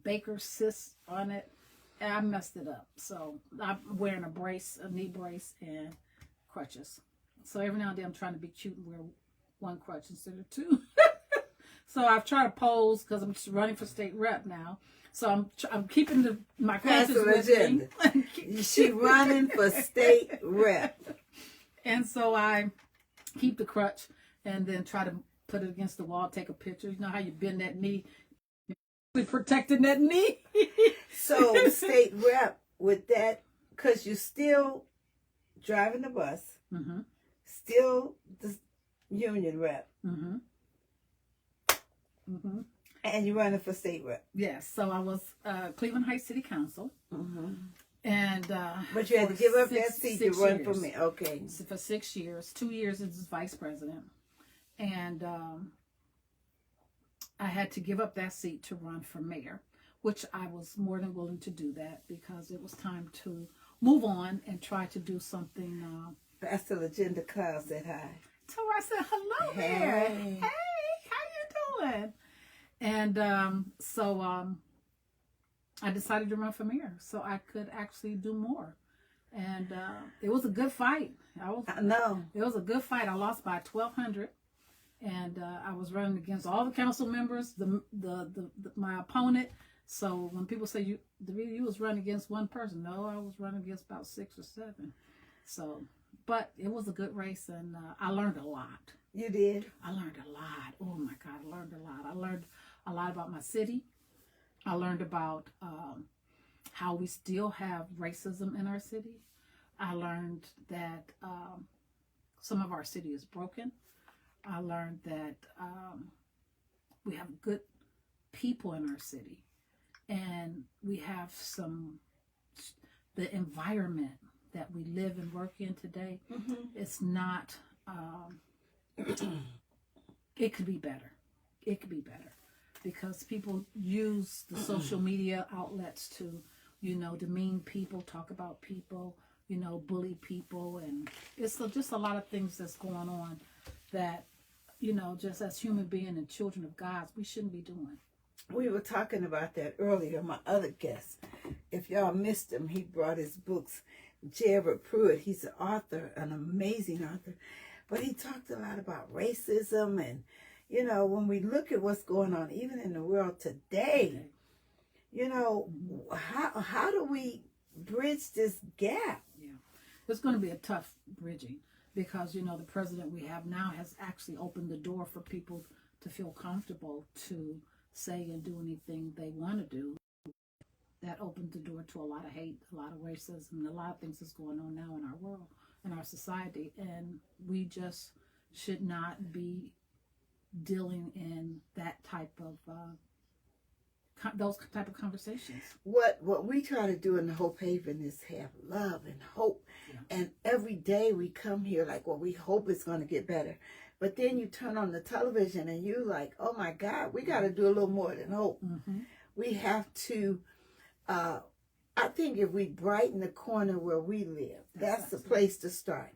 Baker's cyst on it. And I messed it up, so I'm wearing a brace, a knee brace, and crutches. So every now and then I'm trying to be cute and wear one crutch instead of two. So I've tried to pose because I'm just running for state rep now. So I'm keeping my crutches with me. She running for state rep. And so I keep the crutch and then try to put it against the wall, take a picture. You know how you bend that knee, protecting that knee. So state rep with that, because you're still driving the bus, still the union rep, and you're running for state rep. Yes. So I was Cleveland Heights City Council, and but you had to give up that seat to run for me. Okay. So for 6 years, 2 years as vice president, and I had to give up that seat to run for mayor, which I was more than willing to do that because it was time to move on and try to do something. Pastor Legenda Cloud said hi. So I said, hello there. Hey, how you doing? And so I decided to run for mayor so I could actually do more. And it was a good fight. I know. It was a good fight. I lost by 1,200. And I was running against all the council members, my opponent. So when people say you was running against one person, no, I was running against about 6 or 7. So, but it was a good race, and I learned a lot. You did? I learned a lot. Oh my God, I learned a lot. I learned a lot about my city. I learned about how we still have racism in our city. I learned that some of our city is broken. I learned that we have good people in our city, and we have the environment that we live and work in today. It's not, it could be better. It could be better because people use the social media outlets to, demean people, talk about people, bully people. And it's just a lot of things that's going on that, just as human beings and children of God, we shouldn't be doing. We were talking about that earlier. My other guest, if y'all missed him, he brought his books. Jared Pruitt, he's an author, an amazing author. But he talked a lot about racism. And, when we look at what's going on, even in the world today, how do we bridge this gap? Yeah. It's going to be a tough bridging. Because, the president we have now has actually opened the door for people to feel comfortable to say and do anything they want to do. That opened the door to a lot of hate, a lot of racism, and a lot of things that's going on now in our world, in our society. And we just should not be dealing in that type of, those type of conversations. What we try to do in the Hope Haven is have love and hope. Yeah. And every day we come here like, well, we hope it's going to get better. But then you turn on the television and you like, oh my God, we got to do a little more than hope. We have to, I think if we brighten the corner where we live, that's the place to start.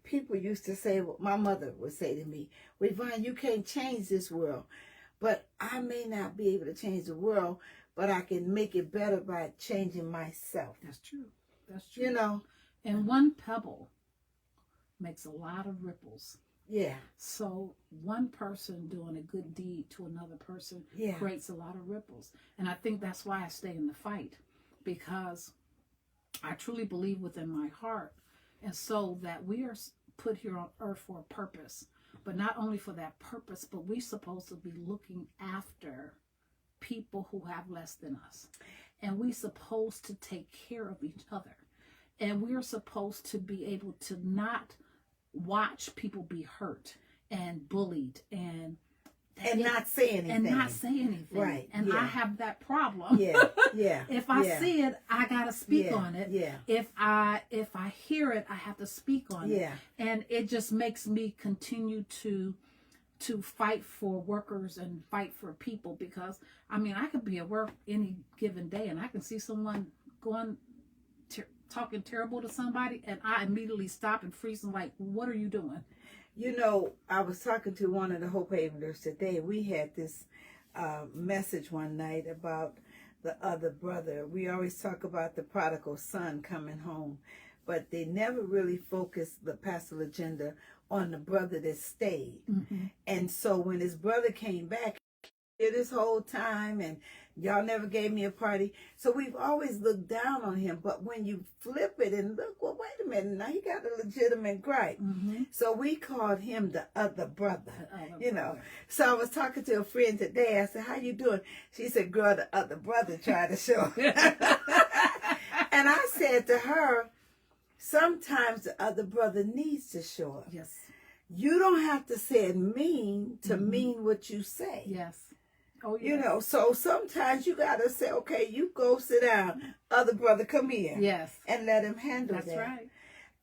People used to say, well, my mother would say to me, Yvonne, you can't change this world. But I may not be able to change the world, but I can make it better by changing myself. That's true. That's true. And one pebble makes a lot of ripples. Yeah. So one person doing a good deed to another person creates a lot of ripples. And I think that's why I stay in the fight, because I truly believe within my heart And so that we are put here on earth for a purpose, but not only for that purpose, but we're supposed to be looking after people who have less than us. And we're supposed to take care of each other. And we're supposed to be able to not watch people be hurt and bullied and not say anything. And not say anything. Right. And yeah. I have that problem. Yeah. Yeah. If I yeah. see it, I gotta speak yeah. on it. Yeah. If I hear it, I have to speak on Yeah. it. And it just makes me continue to fight for workers and fight for people, because I mean, I could be at work any given day and I can see someone talking terrible to somebody, and I immediately stop and freeze and like, what are you doing? You know, I was talking to one of the Hope Haveners today. We had this message one night about the other brother. We always talk about the prodigal son coming home, but they never really focused the pastoral agenda on the brother that stayed. Mm-hmm. And so when his brother came back this whole time, and y'all never gave me a party. So we've always looked down on him. But when you flip it and look, well, wait a minute, now he got a legitimate gripe. Mm-hmm. So we called him the other brother, The other know. brother. So I was talking to a friend today. I said, how you doing? She said, girl, the other brother tried to show. And I said to her, sometimes the other brother needs to show up. Yes. You don't have to say it mean to Mm-hmm. mean what you say. Yes. Oh, yes. You know, so sometimes you got to say, okay, you go sit down. Other brother, come here. Yes. And let him handle That's that.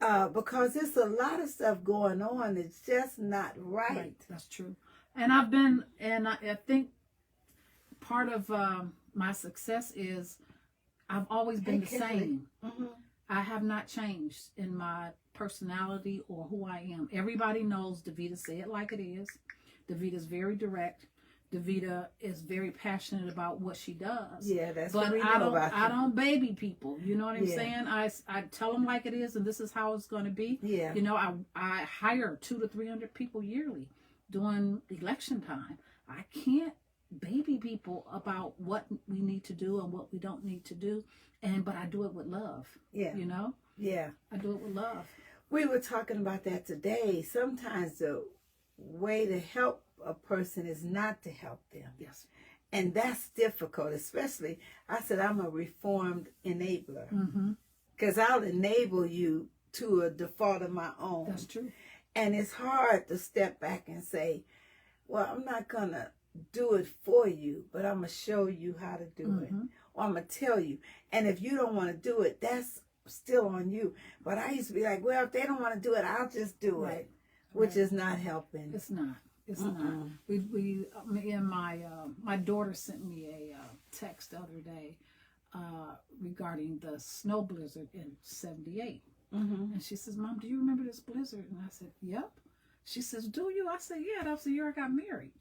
right. Because there's a lot of stuff going on. It's just not right. That's true. And I think part of my success is I've always been the same. Mm-hmm. I have not changed in my personality or who I am. Everybody knows Davita say it like it is. Davita's very direct. Davita is very passionate about what she does. Yeah, that's but what we know about you. I don't baby people. You know what I'm Yeah. saying? I tell them like it is, and this is how it's going to be. Yeah. You know, I hire 200 to 300 people yearly during election time. I can't baby people about what we need to do and what we don't need to do, but I do it with love. Yeah. You know? Yeah. I do it with love. We were talking about that today. Sometimes the way to help a person is not to help them. Yes. And that's difficult, especially, I said, I'm a reformed enabler. Mm-hmm. Because I'll enable you to a default of my own. That's true. And it's hard to step back and say, well, I'm not going to do it for you, but I'm going to show you how to do it. Or I'm going to tell you. And if you don't want to do it, that's still on you. But I used to be like, well, if they don't want to do it, I'll just do it, which is not helping. It's not. It's not. Me and my daughter sent me a text the other day regarding the snow blizzard in '78. And she says, Mom, do you remember this blizzard? And I said, yep. She says, do you? I said, yeah, that was the year I got married.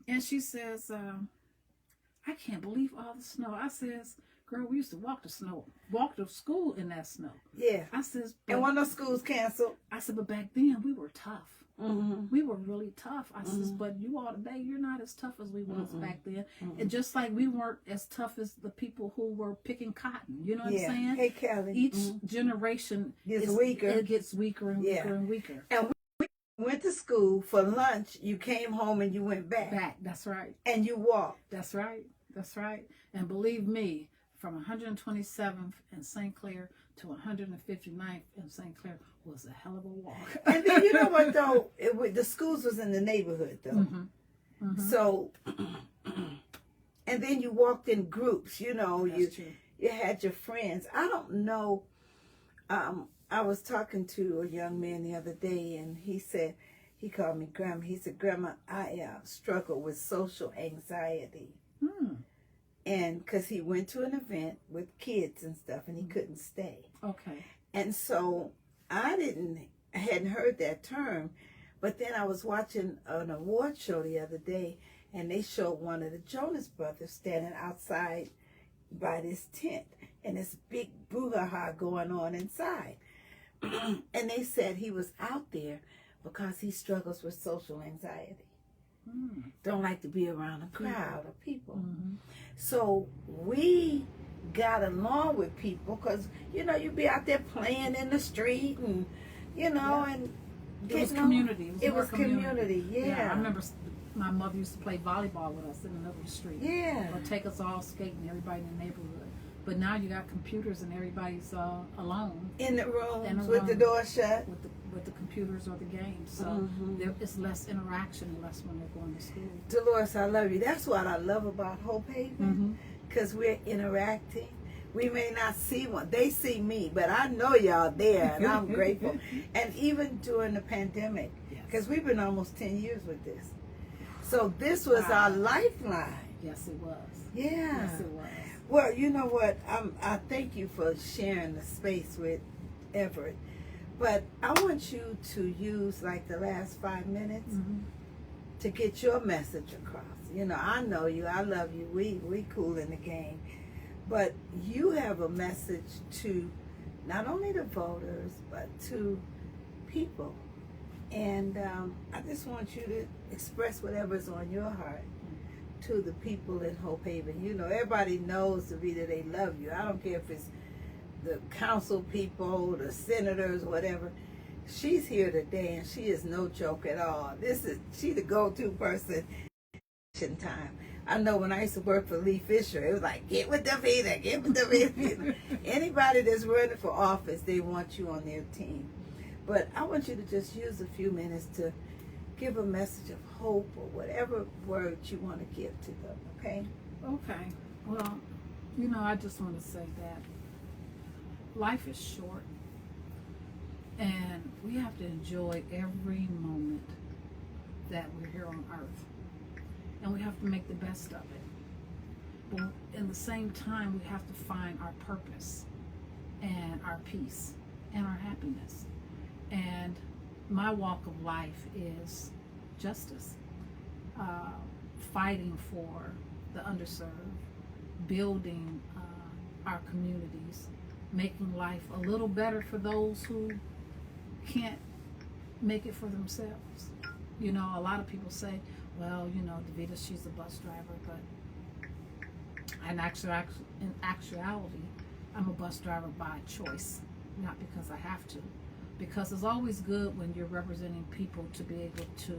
And she says, I can't believe all the snow. I says, girl, we used to walk to school in that snow. Yeah. I says, And one of those schools canceled. I said, but back then we were tough. Mm-hmm. We were really tough. I says, but you all today, you're not as tough as we was back then. And just like we weren't as tough as the people who were picking cotton. You know what I'm saying? Hey, Kelly. Each generation Gets weaker. It gets weaker and weaker and weaker. And we went to school for lunch. You came home and you went back. That's right. And you walked. That's right. That's right. And believe me, from 127th in St. Clair to 159th in St. Clair was a hell of a walk. And then you know what though? The schools was in the neighborhood though. So, and then you walked in groups. You know, That's true. you had your friends. I don't know. I was talking to a young man the other day, and he said, he called me Grandma. He said, Grandma, I struggle with social anxiety. And because he went to an event with kids and stuff, and he couldn't stay. Okay. And so I hadn't heard that term, but then I was watching an award show the other day, and they showed one of the Jonas Brothers standing outside by this tent, and this big brouhaha going on inside. And they said he was out there because he struggles with social anxiety. Don't like to be around a crowd of people. So we got along with people, because you be out there playing in the street, and and It was getting community. It more was community. Yeah. I remember my mother used to play volleyball with us in the middle of the street. Yeah. Or take us all skating, everybody in the neighborhood. But now you got computers and everybody's alone In the rooms In the with the room. door shut. with the computers or the games. So Mhm. there is less interaction and less when they're going to school. Dolores, I love you. That's what I love about Hope Haven, Mhm. because we're interacting. We may not see one. They see me, but I know y'all there, and I'm grateful. And even during the pandemic, Yes. because we've been almost 10 years with this. So this was Wow. our lifeline. Yes, it was. Yeah. Yes, it was. Well, you know what? I thank you for sharing the space with Everett. But I want you to use like the last 5 minutes Mhm. to get your message across. I know you. I love you. We cool in the game. But you have a message to not only the voters, but to people. And I just want you to express whatever's on your heart to the people in Hope Haven. Everybody knows, Davita, they love you. I don't care if it's the council people, the senators, whatever. She's here today, and she is no joke at all. She the go-to person in time. I know when I used to work for Lee Fisher, it was like, get with Davita, get with Davita. Anybody that's running for office, they want you on their team. But I want you to just use a few minutes to give a message of hope or whatever words you want to give to them, okay? Okay. Well, I just want to say that life is short, and we have to enjoy every moment that we're here on earth, and we have to make the best of it. But in the same time, we have to find our purpose and our peace and our happiness. And my walk of life is justice, fighting for the underserved, building our communities, making life a little better for those who can't make it for themselves. A lot of people say, well, Davita, she's a bus driver, but in actuality, I'm a bus driver by choice, not because I have to. Because it's always good when you're representing people to be able to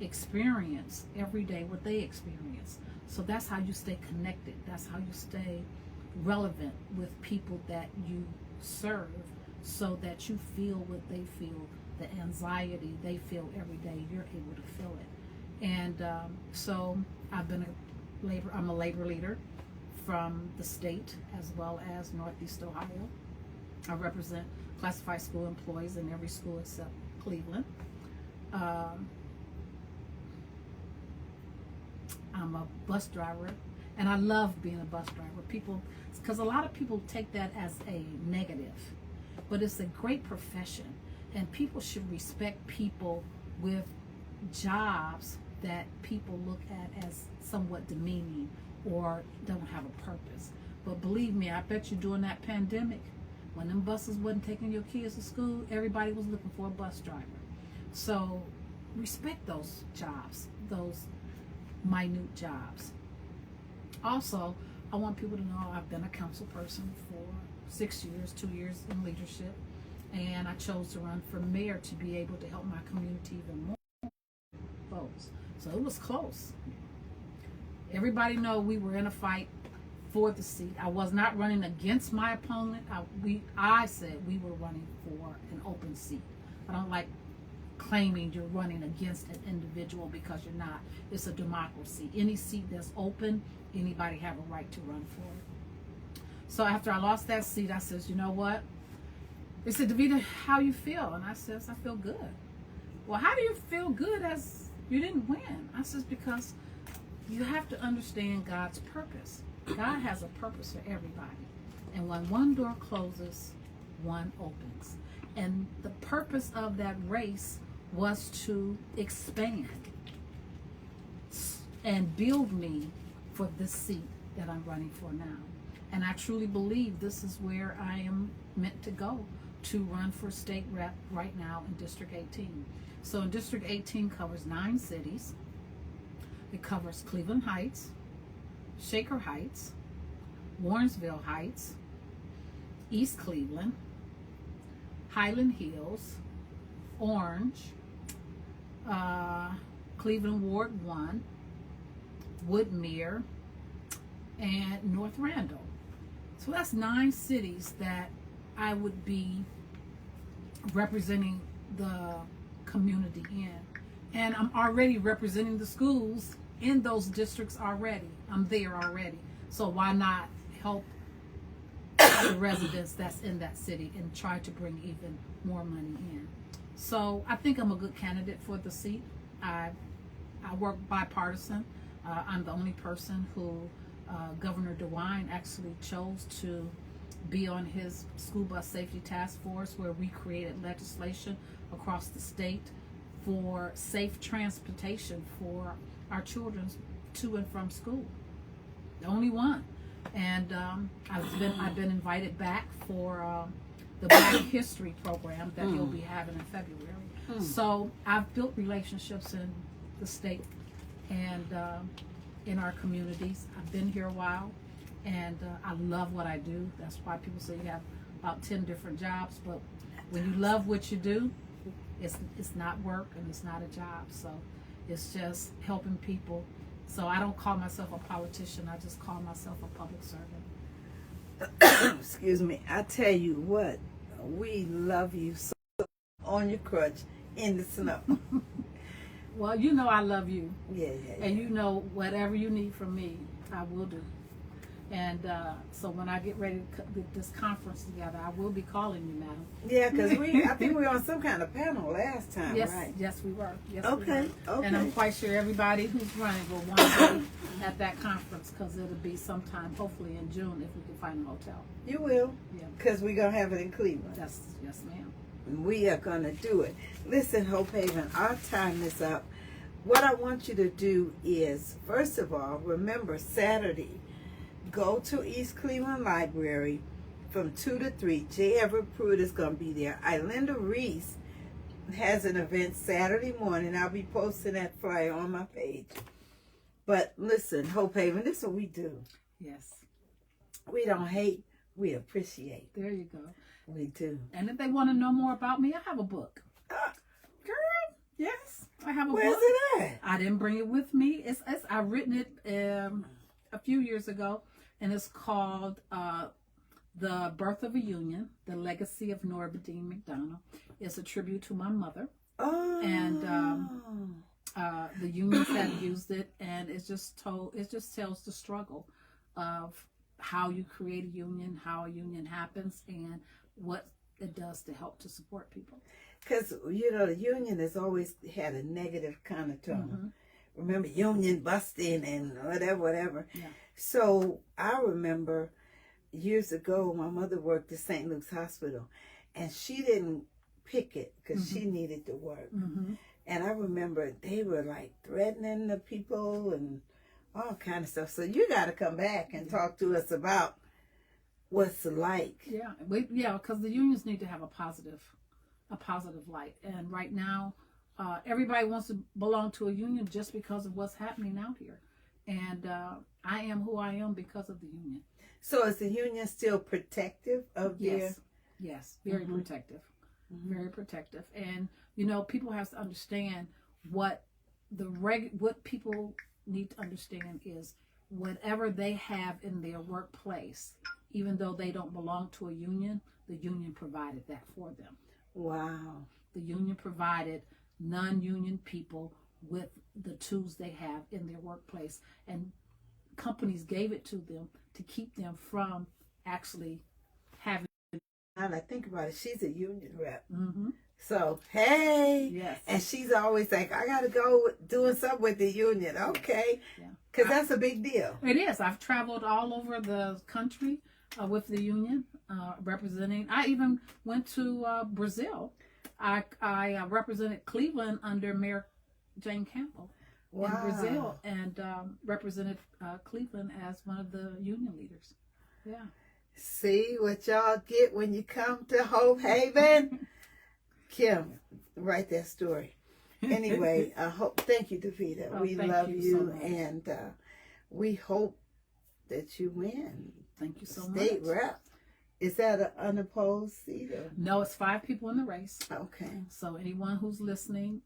experience every day what they experience. So that's how you stay connected. That's how you stay relevant with people that you serve, so that you feel what they feel, the anxiety they feel every day, you're able to feel it. And so I'm a labor leader from the state as well as Northeast Ohio. I represent classified school employees in every school except Cleveland. I'm a bus driver, and I love being a bus driver. Because a lot of people take that as a negative, but it's a great profession, and people should respect people with jobs that people look at as somewhat demeaning or don't have a purpose. But believe me, I bet you during that pandemic, when them buses wasn't taking your kids to school, everybody was looking for a bus driver. So respect those jobs, those minute jobs. Also, I want people to know I've been a council person for 6 years, 2 years in leadership, and I chose to run for mayor to be able to help my community even more votes. So it was close. Everybody know we were in a fight for the seat. I was not running against my opponent. I said we were running for an open seat. I don't like claiming you're running against an individual, because you're not. It's a democracy. Any seat that's open, anybody have a right to run for it. So after I lost that seat, I says, you know what? They said, Davita, how you feel? And I says, I feel good. Well, how do you feel good as you didn't win? I says, because you have to understand God's purpose. God has a purpose for everybody. And when one door closes, one opens. And the purpose of that race was to expand and build me for this seat that I'm running for now. And I truly believe this is where I am meant to go, to run for state rep right now in District 18. So in District 18 covers 9 cities. It covers Cleveland Heights, Shaker Heights, Warrensville Heights, East Cleveland, Highland Hills, Orange, Cleveland Ward 1, Woodmere, and North Randall. So that's 9 cities that I would be representing the community in. And I'm already representing the schools in those districts already. I'm there already. So why not help the residents that's in that city and try to bring even more money in? So I think I'm a good candidate for the seat. I work bipartisan. I'm the only person who Governor DeWine actually chose to be on his school bus safety task force, where we created legislation across the state for safe transportation for our children to and from school. The only one. And I've been invited back for the Black History program that he'll be having in February. So I've built relationships in the state and in our communities. I've been here a while, and I love what I do. That's why people say you have about 10 different jobs, but when you love what you do, it's not work and it's not a job. So it's just helping people. So I don't call myself a politician. I just call myself a public servant. Excuse me. I tell you what, we love you so on your crutch in the snow. Well, you know I love you. Yeah. And you know whatever you need from me, I will do. And so when I get ready to get this conference together, I will be calling you, madam. Yeah, because I think we were on some kind of panel last time, Yes, right? yes, we were. Yes, Okay, we were. okay. And I'm quite sure everybody who's running will want to be at that conference, because it'll be sometime, hopefully in June, if we can find a hotel. You will, Yeah. because we're going to have it in Cleveland. Yes, ma'am. And we are going to do it. Listen, Hope Haven, our time is up. What I want you to do is, first of all, remember Saturday, go to East Cleveland Library from 2 to 3. J. Everett Pruitt is going to be there. Ilinda Reese has an event Saturday morning. I'll be posting that flyer on my page. But listen, Hope Haven, this is what we do. Yes. We don't hate, we appreciate. There you go. We do. And if they want to know more about me, I have a book. Girl, yes, I have a Where's book. it at? I didn't bring it with me. I've written it a few years ago, and it's called The Birth of a Union, The Legacy of Norma Dean McDonald. It's a tribute to my mother. Oh. And the unions have used it, and it just tells the struggle of how you create a union, how a union happens, and what it does to help to support people. Because, the union has always had a negative connotation. Remember, union busting and whatever. Yeah. So I remember years ago, my mother worked at St. Luke's Hospital, and she didn't pick it because she needed to work. And I remember they were like threatening the people and all kind of stuff. So you got to come back and talk to us about what's like. Yeah, because the unions need to have a positive light. And right now, everybody wants to belong to a union just because of what's happening out here. And I am who I am because of the union. So is the union still protective of their... Yes, very protective. Very protective. And, people have to understand what people need to understand is whatever they have in their workplace, even though they don't belong to a union, the union provided that for them. Wow. The union provided non-union people with the tools they have in their workplace, and companies gave it to them to keep them from actually having. Now that I think about it, she's a union rep. Mm-hmm. So, hey. Yes. And she's always like, I got to go doing something with the union. Okay. Yeah. Because that's a big deal. It is. I've traveled all over the country with the union, representing. I even went to Brazil. I represented Cleveland under Mayor Jane Campbell in Brazil, and represented Cleveland as one of the union leaders. Yeah. See what y'all get when you come to Hope Haven? Kim, write that story. Anyway, thank you, Davida. We love you, so much. and we hope that you win. Thank you so State much. rep. Is that an unopposed seat? Or? No, it's 5 people in the race. Okay. So anyone who's listening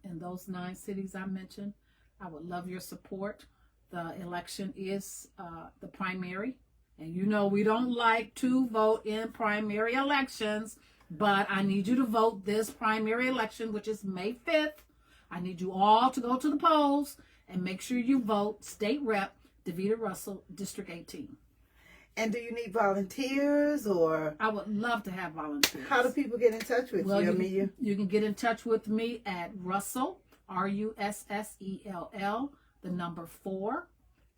in those 9 cities I mentioned, I would love your support. The election is the primary. And you know we don't like to vote in primary elections, but I need you to vote this primary election, which is May 5th. I need you all to go to the polls and make sure you vote State Rep Davita Russell, District 18. And do you need volunteers or? I would love to have volunteers. How do people get in touch with Well, you? you can get in touch with me at Russell, RUSSELL, the number 4,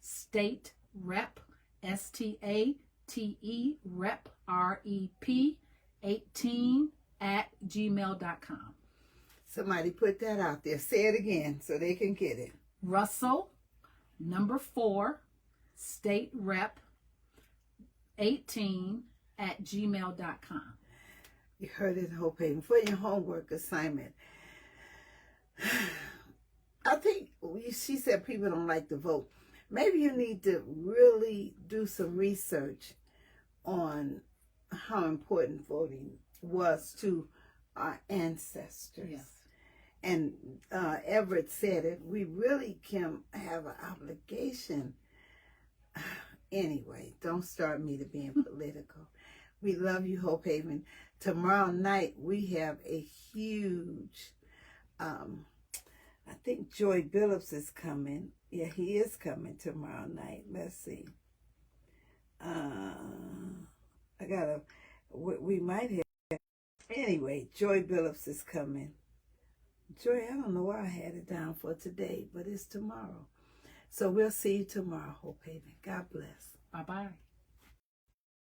State Rep, STATE, Rep, REP, 18 @gmail.com. Somebody put that out there. Say it again so they can get it. Russell, number 4, State Rep, 18 @gmail.com. You heard it, Hope Haven. For your homework assignment, I think she said people don't like to vote. Maybe you need to really do some research on how important voting was to our ancestors. Yes. And Everett said it. We really can have an obligation. Anyway, don't start me to being political. We love you, Hope Haven. Tomorrow night we have a huge, I think Joy Billups is coming. Yeah, he is coming tomorrow night. Let's see. We might have, anyway, Joy Billups is coming. Joy, I don't know why I had it down for today, but it's tomorrow. So we'll see you tomorrow, Hope Haven. God bless. Bye-bye.